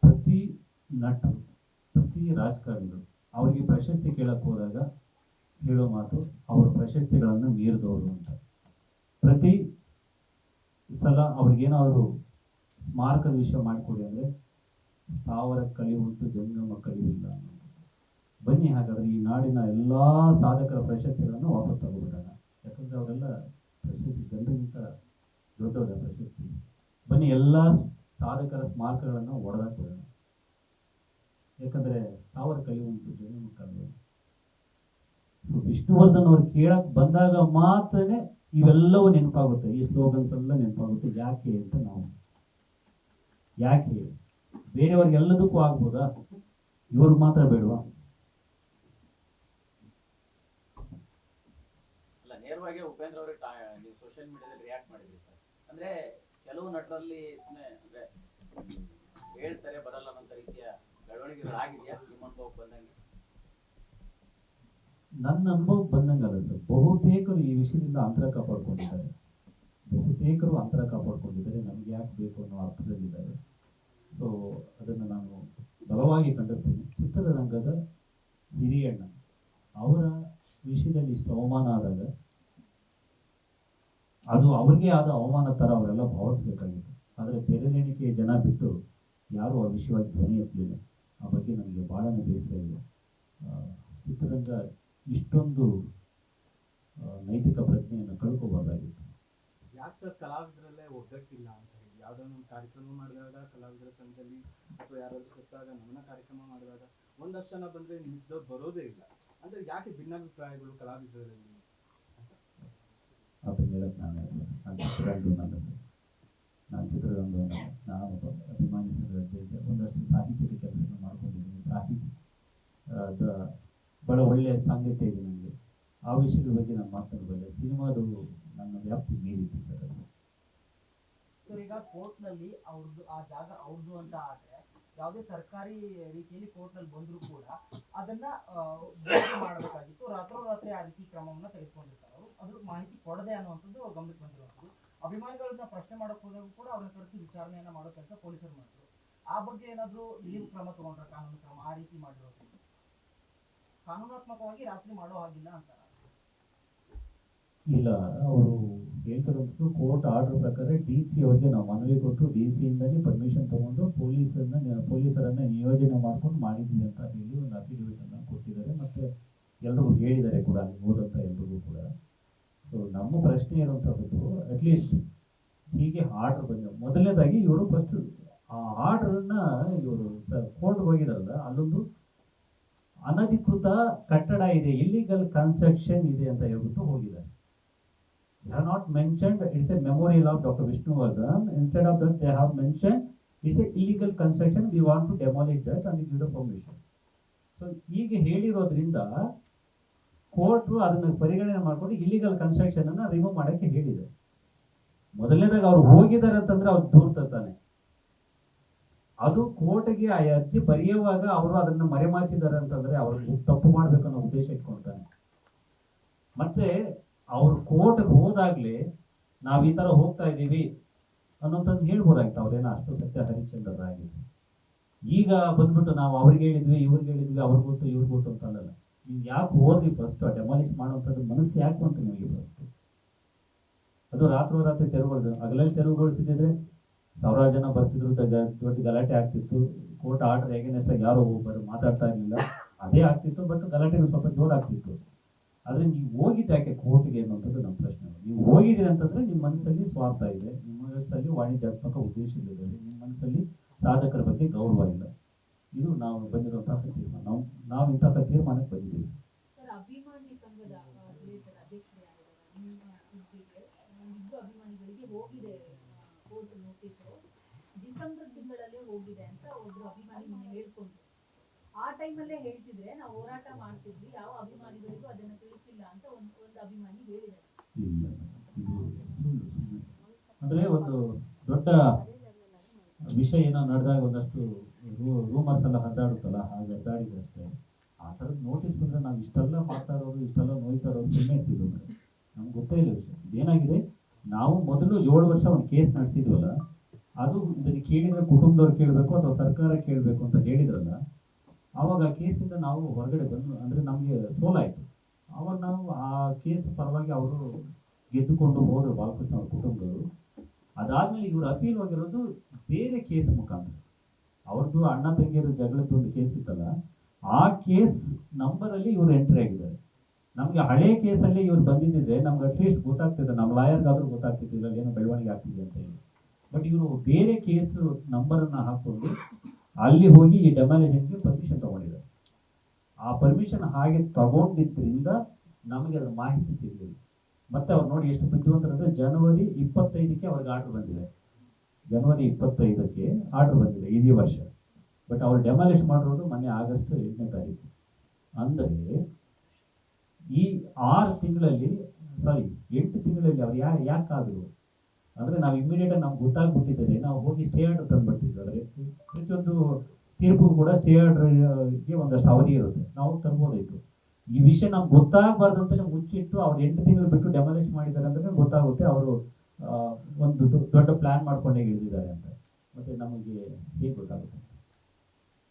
ಪ್ರತಿ ನಟರು, ಪ್ರತಿ ರಾಜಕಾರಣಿಗಳು ಅವರಿಗೆ ಪ್ರಶಸ್ತಿ ಕೇಳಕ್ ಹೋದಾಗ ಹೇಳೋ ಮಾತು ಅವರ ಪ್ರಶಸ್ತಿಗಳನ್ನು ಮೀರಿದವರು ಅಂತ. ಪ್ರತಿ ಸಲ ಅವ್ರಿಗೇನಾದ್ರು ಸ್ಮಾರಕದ ವಿಷಯ ಮಾಡಿಕೊಡಿ ಅಂದರೆ ಸ್ಥಾವರ ಕಲಿಯುವಂತೂ ಜಂಗಮ ಕಲಿಯಿಲ್ಲ ಅನ್ನೋದು. ಬನ್ನಿ ಹಾಗಾದ್ರೆ ಈ ನಾಡಿನ ಎಲ್ಲ ಸಾಧಕರ ಪ್ರಶಸ್ತಿಗಳನ್ನು ವಾಪಸ್ ತಗೋಬಿಡೋಣ. ಯಾಕಂದ್ರೆ ಅವರೆಲ್ಲ ಪ್ರಶಸ್ತಿ ಜನರಿಗಿಂತ ದೊಡ್ಡವರ ಪ್ರಶಸ್ತಿ. ಬನ್ನಿ ಎಲ್ಲ ಸಾಧಕರ ಸ್ಮಾರಕಗಳನ್ನು ಒಡೆದಾಕ್ಬಿಡೋಣ. ಯಾಕಂದ್ರೆ ಸ್ಥಾವರ ಕಲಿಯುವಂತೂ ಜಂಗಮ ಕಲಿಯುವ. ಸೊ ವಿಷ್ಣುವರ್ಧನ್ ಅವ್ರು ಕೇಳಕ್ ಬಂದಾಗ ಮಾತ್ರನೇ ಇವೆಲ್ಲವೂ ನೆನಪಾಗುತ್ತೆ, ಈ ಸ್ಲೋಗನ್ಸ್ ಎಲ್ಲ ನೆನಪಾಗುತ್ತೆ. ಯಾಕೆ ಅಂತ ನಾವು ಯಾಕೆ ಹೇಳಿ, ಬೇರೆಯವ್ರಿಗೆಲ್ಲದಕ್ಕೂ ಆಗ್ಬೋದಾ, ಇವ್ರಿಗೆ ಮಾತ್ರ ಬೇಡವಾ? ಅಲ್ಲ, ನೇರವಾಗಿ ಉಪೇಂದ್ರ ಅವರಿಗೆ ನೀವು ಸೋಷಿಯಲ್ ಮೀಡಿಯಾದಲ್ಲಿ ರಿಯಾಕ್ಟ್ ಮಾಡಿದ್ರಿ ಸರ್. ಅಂದ್ರೆ ಕೆಲವು ನಟರಲ್ಲಿ ಸುಮ್ಮನೆ ಅಂದ್ರೆ ಹೇಳ್ತಾರೆ ಬರಲ್ಲ ಅನ್ನೋ ರೀತಿಯ ಬೆಳವಣಿಗೆಗಳಾಗಿದೆಯಾ ನಿಮ್ಮ ಅನುಭವಕ್ಕೆ ಬಂದಂಗೆ? ನನ್ನ ಅನುಭವಕ್ಕೆ ಬಂದಂಗಲ್ಲ ಸರ್. ಬಹುತೇಕರು ಈ ವಿಷಯದಿಂದ ಅಂತರ ಕಾಪಾಡ್ಕೊಂಡಿದ್ದಾರೆ. ಬಹುತೇಕರು ಅಂತರ ಕಾಪಾಡ್ಕೊಂಡಿದ್ದಾರೆ, ನಮ್ಗೆ ಯಾಕೆ ಬೇಕು ಅನ್ನೋ ಅರ್ಥದಲ್ಲಿದ್ದಾರೆ. ಸೊ ಅದನ್ನು ನಾನು ಬಲವಾಗಿ ಖಂಡಿಸ್ತೀನಿ. ಚಿತ್ರರಂಗದ ಹಿರಿಯಣ್ಣ ಅವರ ವಿಷಯದಲ್ಲಿ ಇಷ್ಟು ಅವಮಾನ ಆದಾಗ ಅದು ಅವ್ರಿಗೆ ಆದ ಅವಮಾನ ಥರ ಅವರೆಲ್ಲ ಭಾವಿಸ್ಬೇಕಾಗಿತ್ತು. ಆದರೆ ಬೆರಳೆಣಿಕೆಯ ಜನ ಬಿಟ್ಟು ಯಾರೂ ಆ ವಿಷಯವಾಗಿ ಧ್ವನಿ ಎತ್ತಲಿಲ್ಲ. ಆ ಬಗ್ಗೆ ನನಗೆ ಭಾಳನೇ ಬೇಸರ ಇದೆ. ಚಿತ್ರರಂಗ ಇಷ್ಟೊಂದು ನೈತಿಕ ಪ್ರಜ್ಞೆಯನ್ನು ಕಳ್ಕೋಬಾರ್ದಾಗಿತ್ತು. ಯಾಕೆ ಸರ್ ಕಲಾವಿದರಲ್ಲೇ ಒಗ್ಗಟ್ಟಿಲ್ಲ ಅಂತ ಹೇಳಿ, ಯಾವುದಾದ್ರು ಒಂದು ಕಾರ್ಯಕ್ರಮ ಮಾಡಿದಾಗ ಕಲಾವಿದರ ಸಂಘದಲ್ಲಿ ಅಥವಾ ಯಾರಾದ್ರೂ ಸತ್ತಾಗ ನಮನ ಕಾರ್ಯಕ್ರಮ ಮಾಡಿದಾಗ ಒಂದಷ್ಟು ಜನ ಬಂದ್ರೆ ನಿಮ್ಮಿದ್ದವ್ರು ಬರೋದೇ ಇಲ್ಲ. ಅಂದ್ರೆ ಯಾಕೆ ಭಿನ್ನಾಭಿಪ್ರಾಯಗಳು ಕಲಾವಿದರಲ್ಲಿ? ಅದನ್ನ ಹೇಳಕ್ ನಾನು ಚಿತ್ರರಂಗನಲ್ಲ ಸರ್, ನಾನು ಚಿತ್ರರಂಗವನ್ನ. ನಾನು ಅಭಿಮಾನಿ ಸಂಘದ ಒಂದಷ್ಟು ಸಾಹಿತ್ಯದ ಕೆಲಸವನ್ನು ಮಾಡ್ಕೊಂಡಿದ್ದೀನಿ. ಸಾಹಿತಿ ಬಹಳ ಒಳ್ಳೆಯ ಸಾಂಗತ್ಯ ಇದೆ ನನಗೆ. ಆ ವಿಷಯದ ಬಗ್ಗೆ ನಾನು ಮಾತನಾಡಬಲ್ಲೆ. ಸಿನಿಮಾದು ನನ್ನ ವ್ಯಾಪ್ತಿ ಮೀರಿತ್ತು ಸರ್. ಅದು ಸರ್, ಈಗ ಕೋರ್ಟ್ನಲ್ಲಿ ಅವ್ರದ್ದು ಆ ಜಾಗ ಅವ್ರದ್ದು ಅಂತ ಆದ್ರೆ ಯಾವುದೇ ಸರ್ಕಾರಿ ರೀತಿಯಲ್ಲಿ ಕೋರ್ಟ್ನಲ್ಲಿ ಬಂದರೂ ಕೂಡ ಅದನ್ನ ಮಾಡಬೇಕಾಗಿತ್ತು. ರಾತ್ರೋರಾತ್ರಿ ಆ ರೀತಿ ಕ್ರಮವನ್ನ ತೆಗೆದುಕೊಂಡಿರ್ತಾರೆ ಅವರು. ಅದ್ರ ಮಾಹಿತಿ ಕೊಡದೆ ಅನ್ನುವಂಥದ್ದು ಗಮನಕ್ಕೆ ಬಂದಿರುವಂಥದ್ದು. ಅಭಿಮಾನಿಗಳನ್ನ ಪ್ರಶ್ನೆ ಮಾಡಕ್ ಹೋದಾಗ ಕೂಡ ಅವ್ರನ್ನ ಕರೆಸಿ ವಿಚಾರಣೆಯನ್ನ ಮಾಡೋ ಕೆಲಸ ಪೊಲೀಸರು ಮಾಡಿದ್ರು. ಆ ಬಗ್ಗೆ ಏನಾದ್ರು ನೀವು ಕ್ರಮ ತಗೊಂಡ್ರ? ಕಾನೂನು ಕ್ರಮ ಆ ರೀತಿ ಮಾಡಿರೋದು ಕಾನೂನಾತ್ಮಕವಾಗಿ ರಾತ್ರಿ ಮಾಡೋ ಹಾಗಿಲ್ಲ ಅಂತಾರ? ಇಲ್ಲ, ಅವರು ಹೇಳ್ತಿರೋದು ಕೋರ್ಟ್ ಆರ್ಡರ್ ಪ್ರಕಾರ ಡಿ ಸಿ ಅವರಿಗೆ ನಾವು ಮನವಿ ಕೊಟ್ಟು ಡಿ ಸಿಯಿಂದಲೇ ಪರ್ಮಿಷನ್ ತೊಗೊಂಡು ಪೊಲೀಸರನ್ನು ನಿಯೋಜನೆ ಮಾಡ್ಕೊಂಡು ಮಾಡಿದ್ವಿ ಅಂತ ಹೇಳಿ ಒಂದು ಅಫಿಡವಿಟನ್ನು ಕೊಟ್ಟಿದ್ದಾರೆ, ಮತ್ತು ಎಲ್ರಿಗೂ ಹೇಳಿದ್ದಾರೆ ಕೂಡ ಅಲ್ಲಿ ಹೋದಂಥ ಎಲ್ರಿಗೂ ಕೂಡ. ಸೊ ನಮ್ಮ ಪ್ರಶ್ನೆ ಇರುವಂಥದ್ದು ಅಟ್ಲೀಸ್ಟ್ ಹೀಗೆ ಆರ್ಡರ್ ಬಂದ ಮೊದಲನೇದಾಗಿ ಇವರು ಫಸ್ಟ್ ಆ ಆರ್ಡ್ರನ್ನ ಇವರು ಕೋರ್ಟ್ಗೆ ಹೋಗಿದಾರಲ್ಲ, ಅಲ್ಲೊಂದು ಅನಧಿಕೃತ ಕಟ್ಟಡ ಇದೆ, ಇಲ್ಲಿಗಲ್ ಕನ್ಸ್ಟ್ರಕ್ಷನ್ ಇದೆ ಅಂತ ಹೇಳ್ಬಿಟ್ಟು ಹೋಗಿದ್ದಾರೆ. They have not mentioned it's a memorial of Dr. Vishnuvardhan. Instead of that, they have mentioned it's a illegal construction. We want to demolish that and give the permission. So ಹೀಗೆ ಹೇಳಿರೋದ್ರಿಂದ court ಅದನ್ನು ಪರಿಗಣನೆ ಮಾಡಿಕೊಂಡು illegal construction ಅನ್ನ remove ಮಾಡಕ್ಕೆ ಹೇಳಿದೆ. ಮೊದಲನೇದಾಗ ಅವ್ರು ಹೋಗಿದ್ದಾರೆ ಅಂತಂದ್ರೆ ಅವ್ರು ದೂರ ತರ್ತಾನೆ. ಅದು ಕೋರ್ಟ್ಗೆ ಆ ಅರ್ಜಿ ಬರೆಯುವಾಗ ಅವರು ಅದನ್ನ ಮರೆಮಾಚಿದ್ದಾರೆ ಅಂತಂದ್ರೆ ಅವ್ರಿಗೆ ತಪ್ಪು ಮಾಡ್ಬೇಕನ್ನೋ ಉದ್ದೇಶ ಇಟ್ಕೊಳ್ತಾನೆ. ಮತ್ತೆ ಅವ್ರು ಕೋರ್ಟ್ಗೆ ಹೋದಾಗ್ಲೇ ನಾವ್ ಈ ತರ ಹೋಗ್ತಾ ಇದ್ದೀವಿ ಅನ್ನೋಂಥದ್ದು ಹೇಳ್ಬೋದಾಗಿತ್ತು. ಅವ್ರೇನೋ ಅಷ್ಟು ಸತ್ಯ ಹರಿಶ್ಚಂದ್ರರಾಗಿತ್ತು. ಈಗ ಬಂದ್ಬಿಟ್ಟು ನಾವು ಅವ್ರಿಗೆ ಹೇಳಿದ್ವಿ, ಇವ್ರಿಗೆ ಹೇಳಿದ್ವಿ, ಅವ್ರಿಗೆ ಗೊತ್ತು ಇವ್ರಿಗೆ ಗೊತ್ತು ಅಂತ ಅಲ್ಲಲ್ಲ. ನೀವು ಯಾಕೆ ಹೋದ್ರಿ ಫಸ್ಟ್ ಡೆಮಾಲಿಷ್ ಮಾಡುವಂಥದ್ದು ಮನಸ್ಸು ಯಾಕೆ ಅಂತ ನಿಮಗೆ ಫಸ್ಟ್? ಅದು ರಾತ್ರೋರಾತ್ರಿ ತೆರವುಗಳು ಹಗಲಲ್ಲಿ ತೆರವುಗೊಳಿಸಿದ್ರೆ ಸಾವಿರಾರು ಜನ ಬರ್ತಿದ್ರು, ದೊಡ್ಡ ಗಲಾಟೆ ಆಗ್ತಿತ್ತು. ಕೋರ್ಟ್ ಆರ್ಡರ್ ಹೇಗೇನೆಸ್ಟ್ ಯಾರು ಮಾತಾಡ್ತಾ ಇರಲಿಲ್ಲ, ಅದೇ ಆಗ್ತಿತ್ತು. ಬಟ್ ಗಲಾಟೆಗಳು ಸ್ವಲ್ಪ ಜೋರಾಗ್ತಿತ್ತು. ಆದರೆ ನೀವು ಹೋಗಿದ್ದು ಯಾಕೆ ಕೋರ್ಟ್ಗೆ ಅನ್ನೋಂಥದ್ದು ನಮ್ಮ ಪ್ರಶ್ನೆ. ನೀವು ಹೋಗಿದ್ದೀರಿ ಅಂತಂದ್ರೆ ನಿಮ್ಮ ಮನಸ್ಸಲ್ಲಿ ಸ್ವಾರ್ಥ ಇದೆ, ನಿಮ್ಮ ಮನಸ್ಸಲ್ಲಿ ವಾಣಿಜ್ಯಾತ್ಮಕ ಉದ್ದೇಶಗಳಿದ್ದಾವೆ, ನಿಮ್ಮ ಮನಸ್ಸಲ್ಲಿ ಸಾಧಕರ ಬಗ್ಗೆ ಗೌರವ ಇಲ್ಲ. ಇದು ನಾವು ಬಂದಿರುವಂತಹ ತೀರ್ಮಾನ. ನಾವು ಇಂತಹ ತೀರ್ಮಾನಕ್ಕೆ ಬಂದಿದ್ದೀವಿ. ಸರ್, ಅಭಿಮಾನಿ ಸಂಘದ ರಿಲೇಟೆಡ್ ಅಧ್ಯಕ್ಷರಾಗಿದ್ದಾರೆ. ನಿಮ್ಮ ಸುದ್ದಿಗೆ ಇಬ್ಬರು ಅಭಿಮಾನಿಗಳಿಗೆ ಹೋಗಿದೆ ಕೋರ್ಟ್ ನೋಟಿಸ್, ಡಿಸೆಂಬರ್ ತಿಂಗಳಲ್ಲೇ ಹೋಗಿದೆ ಅಂತ ಒಬ್ರು ಅಭಿಮಾನಿ ಮೊನ್ನೆ ಹೇಳ್ಕೊಂಡ್ರು. ಆ ಟೈಮಲ್ಲೇ ಹೇಳ್ತಿದ್ರೆ ನಾವು ಹೋರಾಟ ಮಾಡ್ತಿದ್ವಿ, ಯಾವ ಅಭಿಮಾನಿಗಳಿಗೂ ಅದನ್ನ ತಿಳಿಸಿಲ್ಲ ಅಂತ ಒಂದು ಅಭಿಮಾನಿ ಹೇಳಿದ್ದಾರೆ. ಇಲ್ಲ, ಇದು ಸುಳ್ಳು. ಅಂದ್ರೆ ಒಂದು ದೊಡ್ಡ ವಿಷಯ ಏನೋ ನಡೆದಾಗ ಒಂದಷ್ಟು ರೂಮರ್ಸ್ ಎಲ್ಲ ಹರಿದಾಡುತ್ತಲ್ಲ, ಹಾಗೆ ಹರಿದಾಡಿದೆ ಅಷ್ಟೇ. ಆ ಥರದ್ದು ನೋಟಿಸ್ ಬಂದರೆ ನಾವು ಇಷ್ಟೆಲ್ಲ ಮಾಡ್ತಾ ಇರೋರು, ಇಷ್ಟೆಲ್ಲ ನೋಯ್ತಾ ಇರೋರು ಸುಮ್ಮನೆ ಇರ್ತಿದ್ವು. ನಮ್ಗೆ ಗೊತ್ತೇ ಇಲ್ಲ ವಿಷಯ ಇದೇನಾಗಿದೆ. ನಾವು ಮೊದಲು 7 ವರ್ಷ ಒಂದು ಕೇಸ್ ನಡೆಸಿದ್ವಲ್ಲ, ಅದು ಇದನ್ನು ಕೇಳಿದರೆ ಕುಟುಂಬದವ್ರು ಕೇಳಬೇಕು ಅಥವಾ ಸರ್ಕಾರ ಕೇಳಬೇಕು ಅಂತ ಹೇಳಿದ್ರಲ್ಲ, ಆವಾಗ ಆ ಕೇಸಿಂದ ನಾವು ಹೊರಗಡೆ ಬಂದು, ಅಂದರೆ ನಮಗೆ ಸೋಲಾಯಿತು. ಆವಾಗ ನಾವು ಆ ಕೇಸ್ ಪರವಾಗಿ ಅವರು ಗೆದ್ದುಕೊಂಡು ಹೋದರು ಬಾಲಕೃಷ್ಣ ಅವ್ರ ಕುಟುಂಬದವರು. ಅದಾದಮೇಲೆ ಇವರು ಅಪೀಲ್ ಹೋಗಿರೋದು ಬೇರೆ ಕೇಸ್ ಮುಖಾಂತರ. ಅವ್ರದ್ದು ಅಣ್ಣ ತಂಗಿಯರು ಜಗಳದ್ದು ಒಂದು ಕೇಸ್ ಇತ್ತಲ್ಲ, ಆ ಕೇಸ್ ನಂಬರಲ್ಲಿ ಇವರು ಎಂಟ್ರಿ ಆಗಿದ್ದಾರೆ. ನಮಗೆ ಹಳೆ ಕೇಸಲ್ಲಿ ಇವ್ರು ಬಂದಿದ್ದಿದ್ರೆ ನಮ್ಗೆ ಅಟ್ಲೀಸ್ಟ್ ಗೊತ್ತಾಗ್ತಿದೆ, ನಮ್ಮ ಲಾಯರ್ಗಾದ್ರೂ ಗೊತ್ತಾಗ್ತಿದ್ದಿಲ್ಲ ಏನೋ ಬೆಳವಣಿಗೆ ಆಗ್ತಿದೆ ಅಂತ ಹೇಳಿ. ಬಟ್ ಇವರು ಬೇರೆ ಕೇಸು ನಂಬರನ್ನು ಹಾಕ್ಕೊಂಡು ಅಲ್ಲಿ ಹೋಗಿ ಈ ಡೆಮಾಲಿಷನ್ಗೆ ಪರ್ಮಿಷನ್ ತೊಗೊಂಡಿದ್ದಾರೆ. ಆ ಪರ್ಮಿಷನ್ ಹಾಗೆ ತಗೊಂಡಿದ್ದರಿಂದ ನಮಗೆ ಅದರ ಮಾಹಿತಿ ಸಿಗಲಿಲ್ಲ. ಮತ್ತೆ ಅವ್ರು ನೋಡಿ ಎಷ್ಟು ಬುದ್ಧಿವಂತರಂದ್ರೆ, ಜನವರಿ 25ಕ್ಕೆ ಅವ್ರಿಗೆ ಆರ್ಡರ್ ಬಂದಿದೆ. ಜನವರಿ 25ಕ್ಕೆ ಆರ್ಡರ್ ಬಂದಿದೆ ಇದೇ ವರ್ಷ. ಬಟ್ ಅವ್ರು ಡೆಮಾಲಿಷ್ ಮಾಡಿರೋದು ಮೊನ್ನೆ ಆಗಸ್ಟ್ 8ನೇ ತಾರೀಕು. ಅಂದರೆ ಈ 8 ತಿಂಗಳಲ್ಲಿ ಅವ್ರು ಯಾಕಾದ್ರು ಅಂದರೆ ನಾವು ಇಮಿಡಿಯೇಟಾಗಿ ನಮ್ಗೆ ಗೊತ್ತಾಗ್ಬಿಟ್ಟಿದ್ದಾರೆ, ನಾವು ಹೋಗಿ ಸ್ಟೇ ಆರ್ಡರ್ ತಂದುಬಿಡ್ತಿದ್ದಾರೆ. ಪ್ರತಿಯೊಂದು ತೀರ್ಪು ಕೂಡ ಸ್ಟೇ ಆರ್ಡರ್ಗೆ ಒಂದಷ್ಟು ಅವಧಿ ಇರುತ್ತೆ, ನಾವು ತರ್ಬೋದಾಯಿತು. ಈ ವಿಷಯ ನಮ್ಗೆ ಗೊತ್ತಾಗಬಾರ್ದಂತ ಮುಚ್ಚಿಟ್ಟು ಅವ್ರು 8 ತಿಂಗಳು ಬಿಟ್ಟು ಡೆಮಾಲಿಷ್ ಮಾಡಿದ್ದಾರೆ ಅಂದರೆ ಗೊತ್ತಾಗುತ್ತೆ ಅವರು ಒಂದು ದೊಡ್ಡ ಪ್ಲಾನ್ ಮಾಡ್ಕೊಂಡೇ ಇಳಿದಿದ್ದಾರೆ ಅಂತ. ಮತ್ತೆ ನಮಗೆ ಹೇಗೆ ಗೊತ್ತಾಗುತ್ತೆ?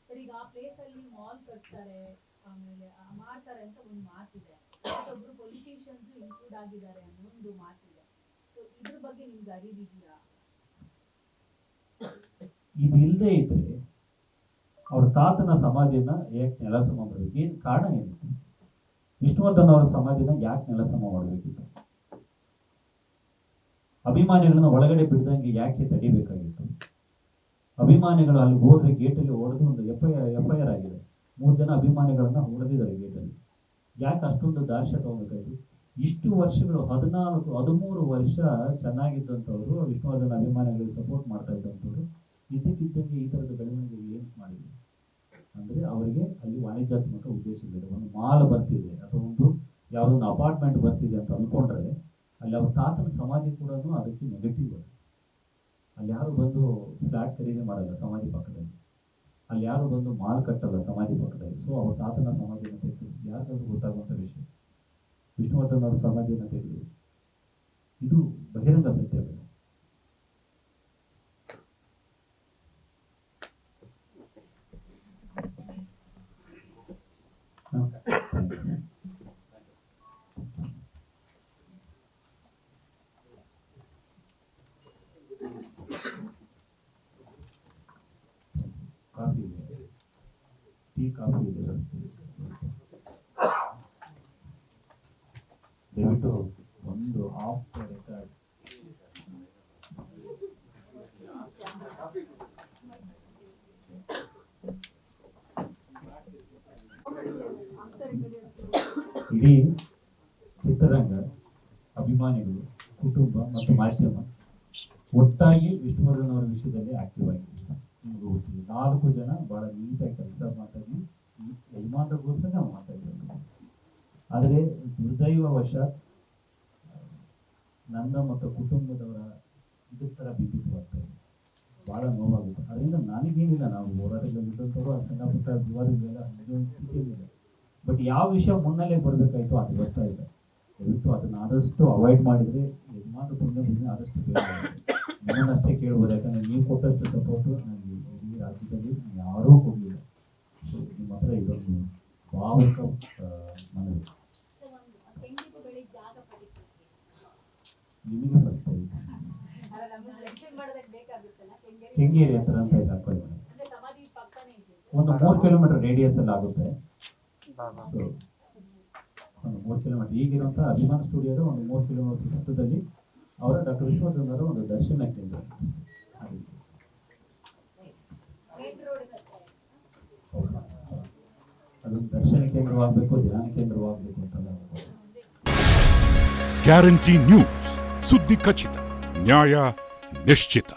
ಸರ್, ಈಗ ಆ ಪ್ಲೇಸ್ ಅಲ್ಲಿ ಮಾಲ್ ಕಟ್ತಾರೆ, ಆಮೇಲೆ ಮಾಡ್ತಾರೆ ಅಂತ ಒಂದು ಮಾತಿದೆ. ಮತ್ತೊಬ್ರು ಪೊಲಿಟಿಷಿಯನ್ಸ್ ಇನ್ಕ್ಲೂಡ್ ಆಗಿದ್ದಾರೆ ಅನ್ನೋ ಒಂದು ಮಾತಿದೆ. ಸೊ ಇದ್ರ ಬಗ್ಗೆ ನಿಮ್ಗೆ ಅರಿವಿದೆಯಾ? ಇದು ಇಲ್ಲದೆ ಇದ್ರೆ ಅವ್ರ ತಾತನ ಸಮಾಧಿನ ಯಾಕೆ ನೆಲಸಮ ಮಾಡಬೇಕು? ಏನು ಕಾರಣ ಏನಿತ್ತು? ವಿಷ್ಣುವರ್ಧನ್ ಅವರ ಸಮಾಧಿನ ಯಾಕೆ ನೆಲಸಮ ಮಾಡಬೇಕಿತ್ತು? ಅಭಿಮಾನಿಗಳನ್ನ ಒಳಗಡೆ ಬಿಡ್ದಂಗೆ ಯಾಕೆ ತಡಿಬೇಕಾಗಿತ್ತು? ಅಭಿಮಾನಿಗಳು ಅಲ್ಲಿ ಹೋದ್ರೆ ಗೇಟಲ್ಲಿ ಹೊಡೆದು ಒಂದು ಎಫ್.ಐ.ಆರ್ ಆಗಿದೆ. 3 ಜನ ಅಭಿಮಾನಿಗಳನ್ನ ಹೊಡೆದಿದ್ದಾರೆ ಗೇಟಲ್ಲಿ. ಯಾಕೆ ಅಷ್ಟೊಂದು ದಾರ್ಷ್ಯ ತಗೋಬೇಕಾಯ್ತು? ಇಷ್ಟು ವರ್ಷಗಳು 13 ವರ್ಷ ಚೆನ್ನಾಗಿದ್ದಂಥವ್ರು, ವಿಷ್ಣುವರ್ಧನ್ ಅಭಿಮಾನಿಗಳಿಗೆ ಸಪೋರ್ಟ್ ಮಾಡ್ತಾ ಇದ್ದಂಥವ್ರು ಇದ್ದಕ್ಕಿದ್ದಂಗೆ ಈ ಥರದ ಬೆಳವಣಿಗೆ ಏನು ಮಾಡಿದ್ರು ಅಂದರೆ ಅವರಿಗೆ ಅಲ್ಲಿ ವಾಣಿಜ್ಯಾತ್ಮಕ ಉದ್ದೇಶಗಳಿದೆ. ಒಂದು ಮಾಲ್ ಬರ್ತಿದೆ ಅಥವಾ ಯಾವುದೋ ಒಂದು ಅಪಾರ್ಟ್ಮೆಂಟ್ ಬರ್ತಿದೆ ಅಂತ ಅಂದ್ಕೊಂಡ್ರೆ ಅಲ್ಲಿ ಅವ್ರ ತಾತನ ಸಮಾಧಿ ಕೂಡ ಅದಕ್ಕೆ ನೆಗೆಟಿವ್ ಅದು. ಅಲ್ಲಿ ಯಾರು ಬಂದು ಫ್ಲಾಟ್ ಖರೀದಿ ಮಾಡಲ್ಲ ಸಮಾಧಿ ಪಕ್ಕದಲ್ಲಿ, ಅಲ್ಲಿ ಯಾರು ಬಂದು ಮಾಲ್ ಕಟ್ಟಲ್ಲ ಸಮಾಧಿ ಪಕ್ಕದಲ್ಲಿ. ಸೊ ಅವ್ರ ತಾತನ ಸಮಾಧಿಯನ್ನು ತೆಗೆದು ಯಾರಿಗಾದ್ರೂ ಗೊತ್ತಾಗುವಂಥ ವಿಷಯ, ವಿಷ್ಣುವರ್ಧನ್ ಅವರ ಸಮಾಧಿಯನ್ನು ತೆಗೆದು ಇದು ಬಹಿರಂಗ ಸತ್ಯ ಬೇಡ. ದಯವಿಟ್ಟು ಒಂದು ಆಫ್ ದ ರೆಕಾರ್ಡ್ ಇಡೀ ಚಿತ್ರರಂಗ, ಅಭಿಮಾನಿಗಳು, ಕುಟುಂಬ ಮತ್ತು ಮಾಧ್ಯಮ ಒಟ್ಟಾಗಿ ವಿಷ್ಣುವರ್ಧನ್ ಅವರ ವಿಷಯದಲ್ಲಿ ಆಕ್ಟಿವ್ ಆಗಿದೆ. ನಿಮ್ಗೆ ಗೊತ್ತಿದೆ, 4 ಜನ ಬಹಳ ನೀಟಾಗಿ ಕೆಲಸ ಮಾತಾಡಿ ಯಜಮಾನರಿಗೋಸ್ಕರ ನಾವು ಮಾತಾಡಿರೋದು. ಆದರೆ ದುರ್ದೈವವಶ ನನ್ನ ಮತ್ತು ಕುಟುಂಬದವರ ಇದೇ ಥರ ಬಿದ್ದಿತ್ತು, ಭಾಳ ನೋವಾಗುತ್ತೆ. ಅದರಿಂದ ನನಗೇನಿಲ್ಲ, ನಾವು ಹೋರಾಟಗಳಿದ್ದಂಥವ್ರು ಆ ಸಣ್ಣ ಪುಟ್ಟ ವಿವಾದಗಳೆಲ್ಲ ಒಂದು ಸ್ಥಿತಿಯಲ್ಲಿಲ್ಲ. ಬಟ್ ಯಾವ ವಿಷಯ ಮುನ್ನೆಲೆ ಬರಬೇಕಾಯ್ತು ಅದು ಬರ್ತಾ ಇದೆ. ದಯವಿಟ್ಟು ಅದನ್ನು ಆದಷ್ಟು ಅವಾಯ್ಡ್ ಮಾಡಿದರೆ ಯಜಮಾನ ಪುಣ್ಯ ಆದಷ್ಟು ಬೇಗ ನಿಮ್ಮನ್ನಷ್ಟೇ ಕೇಳ್ಬೋದು. ಯಾಕಂದರೆ ನೀವು ಕೊಟ್ಟಷ್ಟು ಸಪೋರ್ಟು ನನಗೆ ಇಡೀ ರಾಜ್ಯದಲ್ಲಿ ಯಾರೂ ಕೊಡಲಿಲ್ಲ. ಸೊ ನಿಮ್ಮ ಹತ್ರ ಇದೊಂದು ಭಾವುಕ ಮನವಿ. ತೆಂಗಿನ ಬೆಳೆ ಜಾಗ ಪಡಿಲಿಕ್ಕೆ ನಿಮಗೆ ಫಸ್ಟ್ ಅಲ್ಲ, ನಮ್ಗೆ ಮೆನ್ಷನ್ ಮಾಡೋದಕ್ಕೆ ಬೇಕಾಗುತ್ತಲ್ಲ, ಕೆಂಗೇರಿ ಹತ್ರ ಅಂತ ಇದೆ ಹಾಕೊಳ್ಳಿ ಮೇಡಮ್. ಅಂದ್ರೆ ಸಮಾಧಿ ಪಕ್ಕನೇ ಇದೆ. ಒಂದು 3 ಕಿಲೋಮೀಟರ್ ರೇಡಿಯಸ್ ಅಲ್ಲಿ ಆಗುತ್ತೆ. ಸೊ ಒಂದು 3 ಕಿಲೋಮೀಟರ್ ಈಗಿರುವಂಥ ಅಭಿಮಾನ ಸ್ಟುಡಿಯೋದ ಒಂದು 3 ಕಿಲೋಮೀಟರ್ ಹತ್ತದಲ್ಲಿ ಅವರ ಡಾಕ್ಟರ್ ವಿಶ್ವವರ್ಧನ್ ಅವರ ಒಂದು ದರ್ಶನ ಕೇಂದ್ರ. ಮೇನ್ ರೋಡ್ ಹತ್ರ ಅದೊಂದು ದರ್ಶನ ಕೇಂದ್ರವಾಗಬೇಕು, ಧ್ಯಾನ ಕೇಂದ್ರವಾಗಬೇಕು ಅಂತೆಲ್ಲ. ಗ್ಯಾರಂಟಿ ನ್ಯೂಸ್, ಸುದ್ದಿ ಖಚಿತ, ನ್ಯಾಯ ನಿಶ್ಚಿತ.